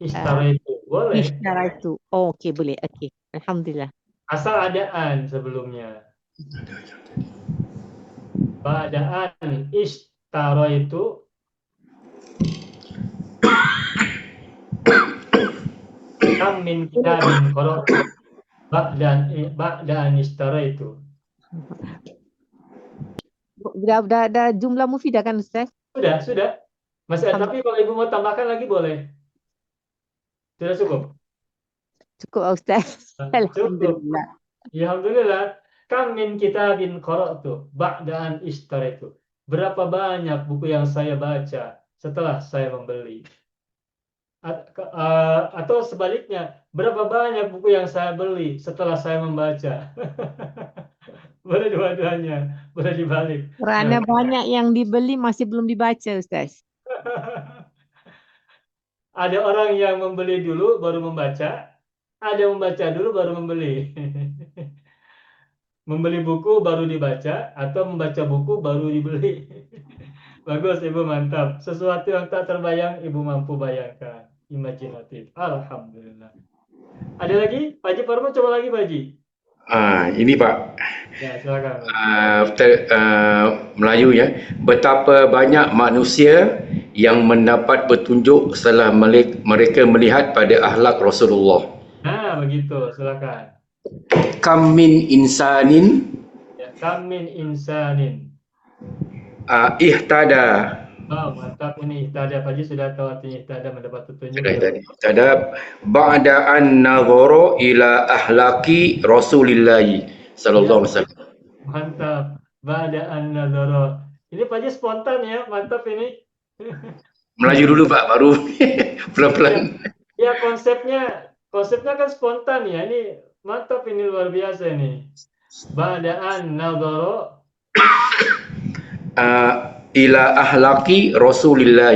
Istaraitu. Boleh. istara itu. Oh, okey boleh. Okey. Alhamdulillah. Asal ada an sebelumnya. Ba'daan istaraitu. Kam min kitabin qara'tu. Ba'daan istaraitu. Dah jumlah mufidah kan Ustaz? Sudah. Masih ada, tapi kalau ibu mau tambahkan lagi boleh. Sudah cukup? Cukup Ustaz. Cukup. Alhamdulillah. Alhamdulillah. Kam min kitabin qara'tu ba'daan istaraitu. Berapa banyak buku yang saya baca setelah saya membeli? Atau sebaliknya, berapa banyak buku yang saya beli setelah saya membaca? Boleh dua-duanya, boleh dibalik. Kerana banyak yang dibeli masih belum dibaca Ustaz. Ada orang yang membeli dulu baru membaca, ada yang membaca dulu baru membeli. Membeli buku baru dibaca, atau membaca buku baru dibeli. Bagus Ibu, mantap. Sesuatu yang tak terbayang Ibu mampu bayangkan. Imajinatif. Alhamdulillah. Ada lagi? Pak Haji Parmo, coba lagi Pak Haji. Ini Pak, Ya, silakan. Melayu ya. Betapa banyak manusia yang mendapat petunjuk setelah mereka melihat pada akhlak Rasulullah. Nah, begitu. Silakan. Kam min insanin Ya, kam min insanin. ihtada. Oh, mantap ini ihtada. Pak Haji sudah tahu artinya ihtada, mendapat petunjuk. Ihtada ba'da an nadhara ila ahlaki Rasulillah sallallahu alaihi wasallam. Mantap. Ba'da'an nadhara. Ini Pak Haji spontan ya. Mantap ini. Melayu dulu Pak, baru pelan-pelan. Ya, konsepnya kan spontan ya. Ini mantap, ini luar biasa ini. Ba'da'an nadhara Ila ahlaki Rasulillah.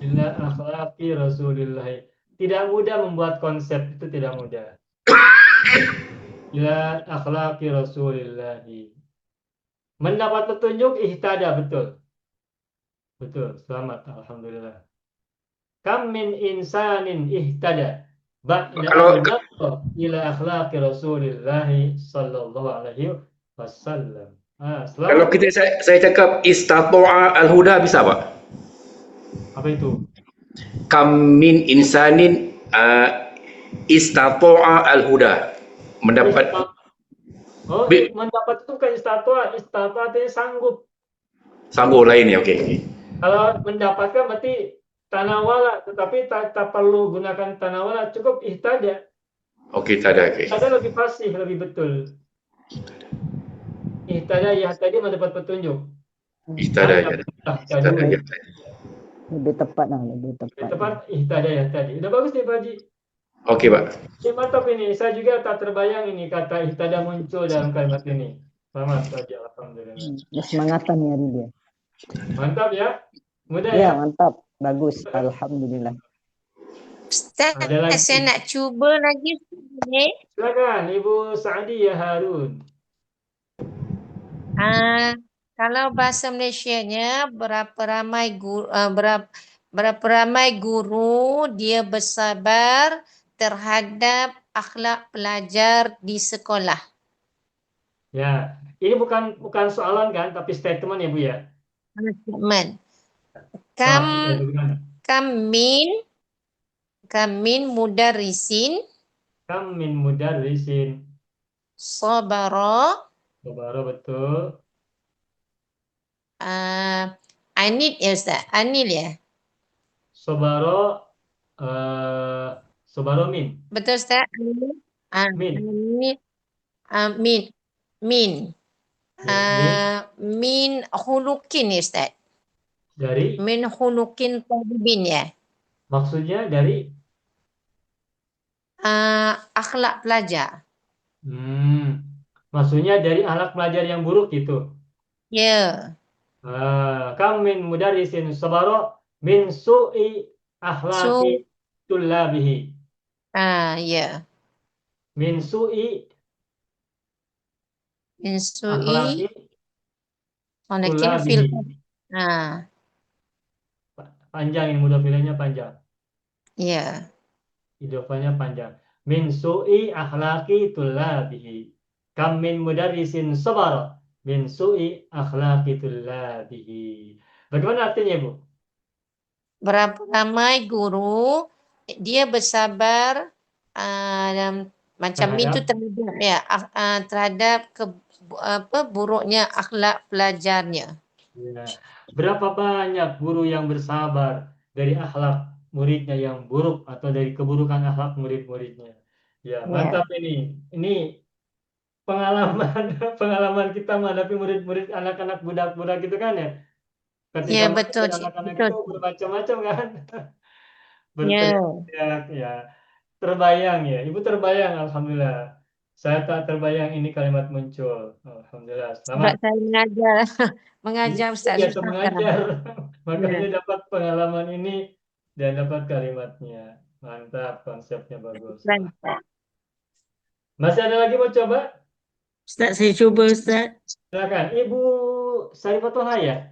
ila akhlaqi Rasulillah. Tidak mudah membuat konsep, itu tidak mudah. Ila akhlaqi Rasulillah. Mendapat petunjuk ihtada, betul. Betul, selamat, alhamdulillah. Kam min insanin ihtada ba'da an nadhara ila akhlaqi Rasulillah sallallahu alaihi wasallam. Kalau saya cakap istata'a al-huda bisa Pak? Apa itu? Kam min insanin istata'a al-huda. Mendapat Mendapat itu bukan istata'a artinya sanggup. Sambung lain ya, okey. Kalau mendapatkan berarti tanawala, tetapi tak perlu gunakan tanawala, cukup ihtada. Okey, tak ada. Okey. Ihtada lebih fasih, lebih betul. Ihtada yahtadi mendapat petunjuk. Ihtada. Lebih tepat lah, lebih Lebih tepat. tepat ihtada yahtadi. Udah bagus nih Pak Haji. Okey Pak. Ini mantap ini. Saya juga tak terbayang ini kata ihtada muncul dalam kalimat ini. Selamat Pak Haji, alhamdulillah. Semangatan ya hari dia. Mantap ya. Mudah Ya, ya. mantap. Bagus. Alhamdulillah. Ustaz, Ada lagi? saya nak cuba lagi. Silakan Ibu Saadiyah Harun. Kalau bahasa Malaysianya berapa ramai guru dia bersabar terhadap akhlak pelajar di sekolah. Ya, ini bukan soalan kan, tapi statement ya Bu ya. Statement. Gimana? Kam min mudarrisin Kam min mudarrisin. sabara Sabara, betul. Anil ya Ustaz, Anil ya. Sabara, sabara min. Betul Ustaz? Min. Min. Min hulukin ya Ustaz. Dari, Min hulukin talibin ya. maksudnya dari akhlak pelajar. Maksudnya dari akhlak pelajar yang buruk gitu. Ya. Kam min mudarrisin sabara min su'i akhlaqi So, tullabihi. ya. Min su'i akhlaqi Insui walakin fil tullabihi. ah Panjang ini mudhafilahnya panjang. ya. Idofanya panjang. Min su'i akhlaqi tullabihi. Kam min mudarrisin sabara min su'i akhlaqi tullabihi. Bagaimana artinya, Bu? Berapa ramai guru dia bersabar macam itu terhadap ya terhadap buruknya akhlak pelajarnya. Ya. Berapa banyak guru yang bersabar dari akhlak muridnya yang buruk atau dari keburukan akhlak murid-muridnya. Ya, mantap ini. Ini pengalaman pengalaman kita menghadapi murid-murid anak-anak budak-budak gitu kan ya. Ketika Ya, betul, menghadapi Cik. anak-anak Betul. itu bermacam-macam kan. Ya. Berteriak ya. Terbayang ya. Ibu terbayang alhamdulillah. Saya tak terbayang ini kalimat muncul. Alhamdulillah. Sebab Selamat. saya mengajar Ustaz Biasa susah kan. mengajar. Ya. Makanya dapat pengalaman ini dan dapat kalimatnya. Mantap, konsepnya bagus. Lancar. Masih ada lagi mau coba? Ustaz, saya cuba Ustaz. Silakan. Ibu Sarifatul Haya.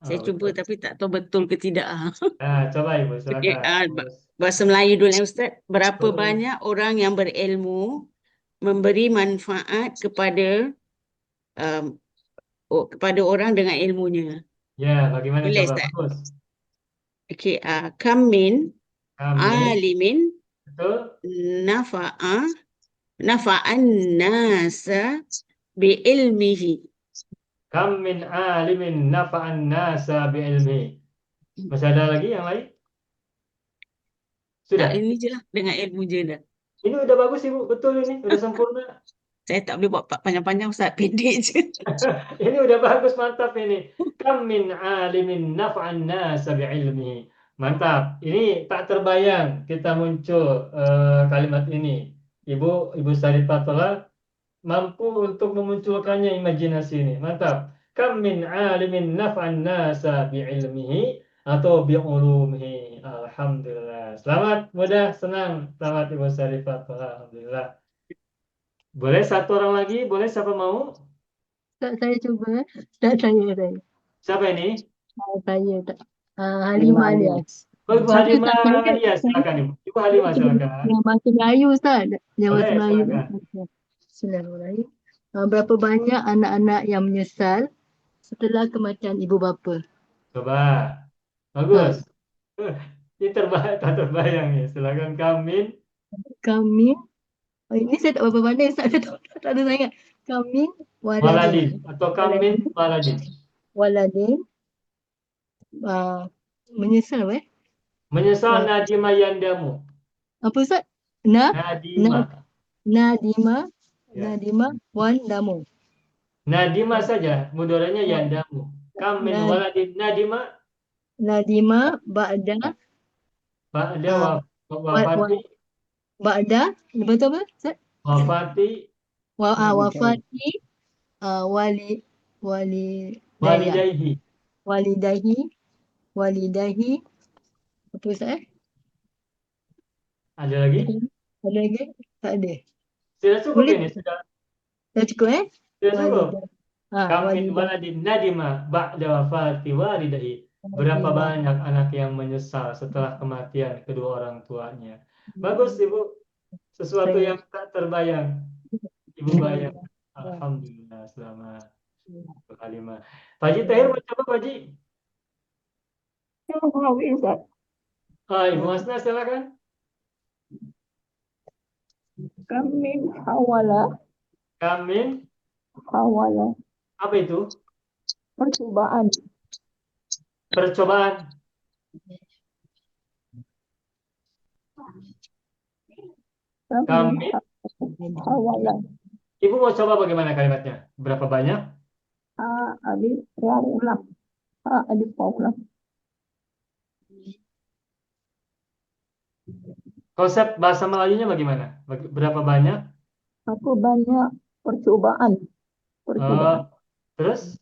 Saya cuba tapi tak tahu betul ke tidak. Nah, coba Ibu, Okey, silakan. bahasa Melayu dulu ya Ustaz. Berapa Boleh. banyak orang yang berilmu memberi manfaat kepada kepada orang dengan ilmunya. Ya, bagaimana Boleh coba? Ustaz? Bagus. Okey, kam min Kami, alimin betul. nafa'an nasa bi ilmihi. Kam min alimin nafa'an nasa bi'ilmi. Masih ada lagi yang lain? Sudah. Nah, ini je lah dengan ilmu je dah. Ini udah bagus Ibu, betul ini, udah sempurna. Saya tak boleh buat panjang-panjang Ustaz, pendek je. Ini udah bagus, mantap ini. Kam min alimin naf'an nasa bi'ilmihi. Mantap. Ini tak terbayang kita muncul kalimat ini. Ibu Sarifatullah mampu untuk memunculkannya imajinasi ini. Mantap. Kam min alimin naf'an nasa bi'ilmihi atau bi'ulumihi. Alhamdulillah. Selamat, mudah, senang. Selamat Ibu Sarifatullah. Alhamdulillah. Boleh satu orang lagi? Boleh, siapa mau? Tak, saya cuba. Tak, saya. Siapa ini? Saya tak. Halimah Alias. Oh, Ibu Halimah Alias, silakan Ibu. Ibu Halimah, silakan. Yang bahasa Melayu, Ustaz. Yang bahasa Boleh, Melayu. silakan. Bismillahirrahmanirrahim. Berapa banyak anak-anak yang menyesal setelah kematian ibu bapa? Coba. Bagus. Ini tak terbayang ya. Silakan Kamin. Kami, ini saya tak berapa pandai, Ustaz. Saya tak ada sangat. Kami, Waladin. Atau Kamin Waladin. Waladin. Menyesal, Menyesal Nadima Yandamu. Apa Ustaz? Nadima. Nadima. Ya. Nadima Wandamu. Nadima saja. Mudoranya Yandamu. Kamin Waladin Nadima. Nadima Ba'da. Wafati. Ba'da. Lepas tu apa Ustaz? Wafati. Wafati. Walidahi. Apa Ustaz? Ada lagi? Ada lagi? Tak ada. Sudah cukup ini? Sudah cukup Sudah cukup? Kamin Walidahi. waladin nadima ba'da wafati walidahi. Berapa banyak anak yang menyesal setelah kematian kedua orang tuanya. Bagus Ibu. Sesuatu yang tak terbayang. Ibu bayang. Alhamdulillah, selamat. Ibu Halimah. Pak Haji Tahir mau coba Pak Haji? Ibu Masna silakan. Kamin hawala. Apa itu? Percobaan. Percobaan. Kamin hawala. Ibu mau coba bagaimana kalimatnya? Berapa banyak? Alif waw lam. Alif waw lam. Konsep bahasa Melayunya bagaimana? Berapa banyak? Aku banyak percobaan. Terus?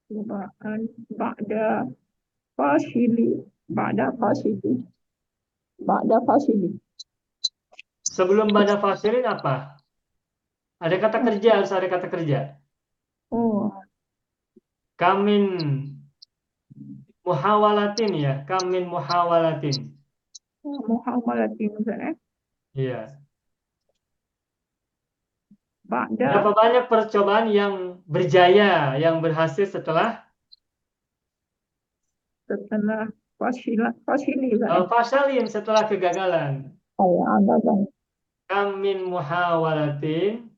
Percobaan. Ba'da fasili. Ba'da fasili. Ba'da fasili. Sebelum ba'da fasilin apa? Ada kata kerja, harus ada kata kerja. Oh, Kamin muhawalatin ya, kamin muhawalatin. muhamalatin Ustaz. Iya. Ba'da Berapa banyak percobaan yang berjaya, yang berhasil setelah fasili Ustaz. fasalin, setelah kegagalan. Gagal. Kamin muhawalatin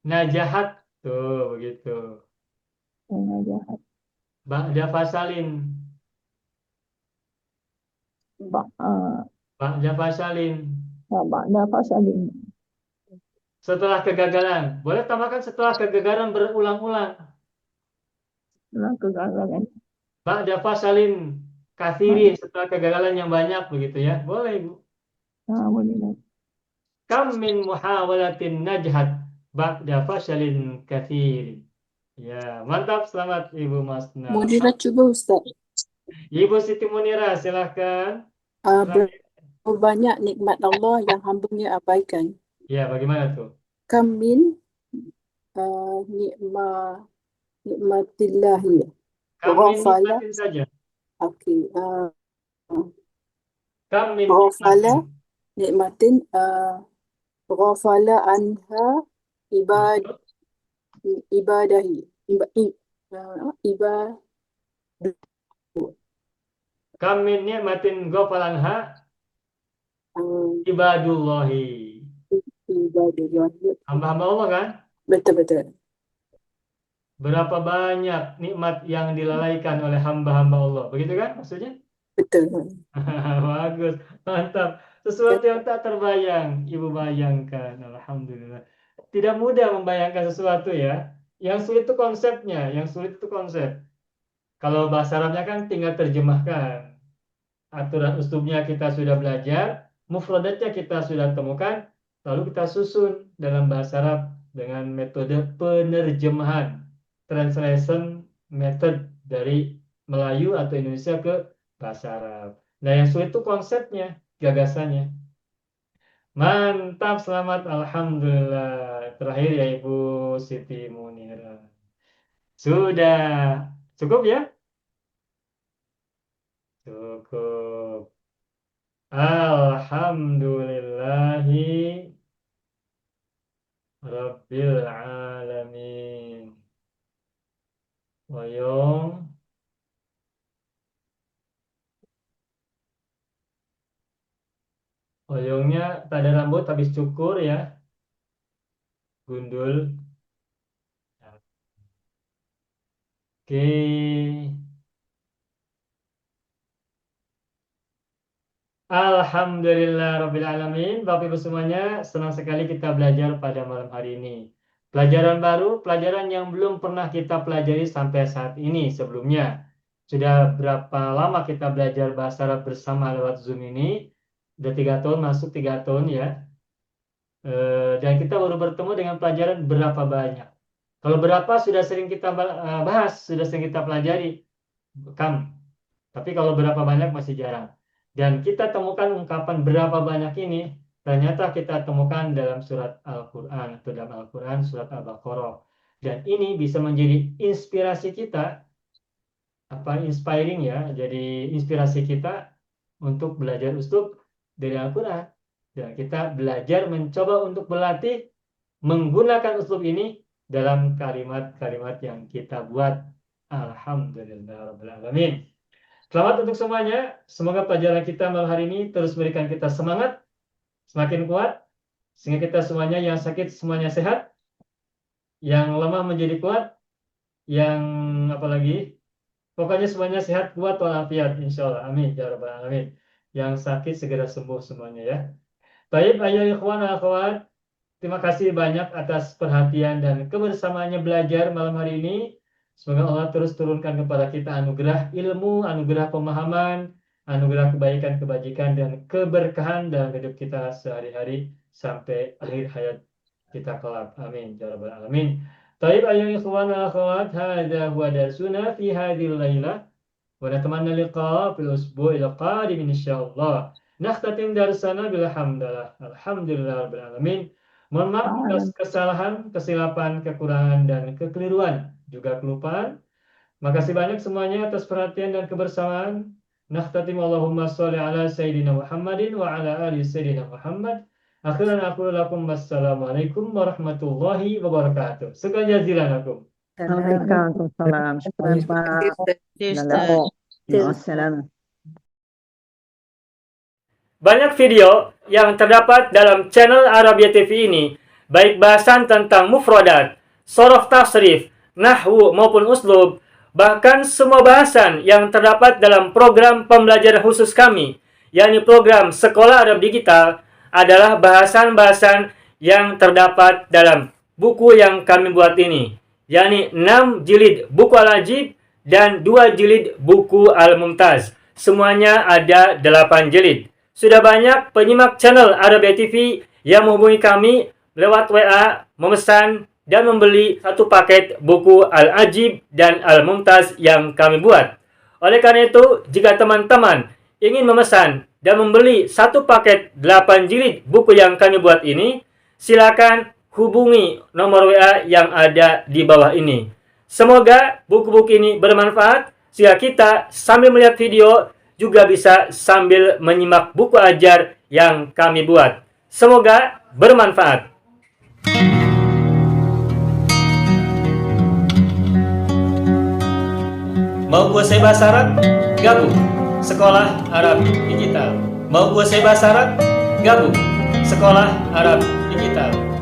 najahat. Tuh, begitu. Najahat. Ba'da fasalin. Ba'da fasalin. Ba'da fasalin. Setelah kegagalan. Boleh tambahkan setelah kegagalan berulang-ulang. Setelah kegagalan. Ba'da fasalin kathirin, setelah kegagalan yang banyak, begitu ya. Boleh, Ibu. Boleh. Kam min muhawalatin najhat ba'da fasalin kathirin. Ya, mantap. Selamat Ibu Masna. Munira cuba Ustaz. Ibu Siti Munira, silahkan. Berapa banyak nikmat Allah yang hambanya abaikan? Ya, bagaimana tuh? Kam min nikmatillahi. Kam min Ghafala. nikmatin saja. Okey. Kam min Ghafala nikmatin. nikmatin ghafala anha ibadahi. Kam min nikmatin ghafalanha ibadullahi. Ibadullahi. Hamba-hamba Allah kan? Betul. Berapa banyak nikmat yang dilalaikan oleh hamba-hamba Allah. Begitu kan maksudnya? Betul. Bagus, mantap. Sesuatu yang tak terbayang, Ibu bayangkan. Alhamdulillah. Tidak mudah membayangkan sesuatu ya. Yang sulit itu konsepnya, yang sulit itu konsep. Kalau bahasa Arabnya kan tinggal terjemahkan. Aturan uslubnya kita sudah belajar, mufradatnya kita sudah temukan, lalu kita susun dalam bahasa Arab dengan metode penerjemahan, translation method dari Melayu atau Indonesia ke bahasa Arab. Nah, yang sulit itu konsepnya, gagasannya. Mantap, selamat, alhamdulillah. Terakhir ya Ibu Siti Munira. Sudah cukup ya? Cukup. Alhamdulillahi Rabbil Alamin. Oyong. Oyongnya tak ada rambut, habis cukur ya. Gundul. Oke. Alhamdulillah Rabbil Alamin. Bapak Ibu semuanya, senang sekali kita belajar pada malam hari ini. Pelajaran baru, pelajaran yang belum pernah kita pelajari sampai saat ini sebelumnya. Sudah berapa lama kita belajar bahasa Arab bersama lewat Zoom ini? Sudah 3 tahun, masuk 3 tahun ya. Dan kita baru bertemu dengan pelajaran berapa banyak. Kalau berapa sudah sering kita bahas, sudah sering kita pelajari. Tapi kalau berapa banyak masih jarang. Dan kita temukan ungkapan berapa banyak ini, ternyata kita temukan dalam surat Al-Quran, atau dalam Al-Quran surat Al-Baqarah. Dan ini bisa menjadi inspirasi kita, inspiring ya, jadi inspirasi kita untuk belajar uslub dari Al-Quran. Dan kita belajar mencoba untuk berlatih menggunakan uslub ini dalam kalimat-kalimat yang kita buat. Alhamdulillah Rabbil Alamin. Selamat untuk semuanya. Semoga pelajaran kita malam hari ini terus memberikan kita semangat, semakin kuat, sehingga kita semuanya yang sakit semuanya sehat, yang lemah menjadi kuat, yang apalagi, pokoknya semuanya sehat, kuat, walafiat, insya Allah. Amin. Ya Rabbal Alamin. Yang sakit segera sembuh semuanya ya. Baik, ayo ikhwan dan akhwat. Terima kasih banyak atas perhatian dan kebersamaannya belajar malam hari ini. Semoga Allah terus turunkan kepada kita anugerah ilmu, anugerah pemahaman, anugerah kebaikan, kebajikan, dan keberkahan dalam hidup kita sehari-hari sampai akhir hayat kita kelak. Amin ya rabbal alamin. Taib ayuha ikhwan wa akhwat, hadza huwa darsuna fi hadhil lailah wa natamanna liqa fil usbu'il qadim insyaallah. Nakhtatim darsana bilhamdulillah. Alhamdulillah rabbil alamin. Mohon maaf atas kesalahan, kesilapan, kekurangan, dan kekeliruan, juga kelupaan. Makasih banyak semuanya atas perhatian dan kebersamaan. Nakhtatim Allahumma sholli ala Sayyidina Muhammadin wa ala ali Sayyidina Muhammad. Akhiran aku lakum wassalamualaikum warahmatullahi wabarakatuh. Syukran jazilan lakum. Waalaikumsalam. Syukran Pak. Assalamualaikum. Banyak video yang terdapat dalam channel Arabia TV ini, baik bahasan tentang mufradat, shorof tasrif, nahwu maupun uslub, bahkan semua bahasan yang terdapat dalam program pembelajaran khusus kami, yakni program Sekolah Arab Digital, adalah bahasan-bahasan yang terdapat dalam buku yang kami buat ini, yakni 6 jilid buku Al-Ajib dan 2 jilid buku Al-Mumtaz. Semuanya ada 8 jilid. Sudah banyak penyimak channel Arabia TV yang menghubungi kami lewat WA, memesan dan membeli satu paket buku Al-Ajib dan Al-Mumtaz yang kami buat. Oleh karena itu, jika teman-teman ingin memesan dan membeli satu paket 8 jilid buku yang kami buat ini, silakan hubungi nomor WA yang ada di bawah ini. Semoga buku-buku ini bermanfaat, sehingga kita sambil melihat video juga bisa sambil menyimak buku ajar yang kami buat. Semoga bermanfaat. Mau kuasai bahasa Arab? Gabung Sekolah Arab Digital. Mau kuasai bahasa Arab? Gabung Sekolah Arab Digital.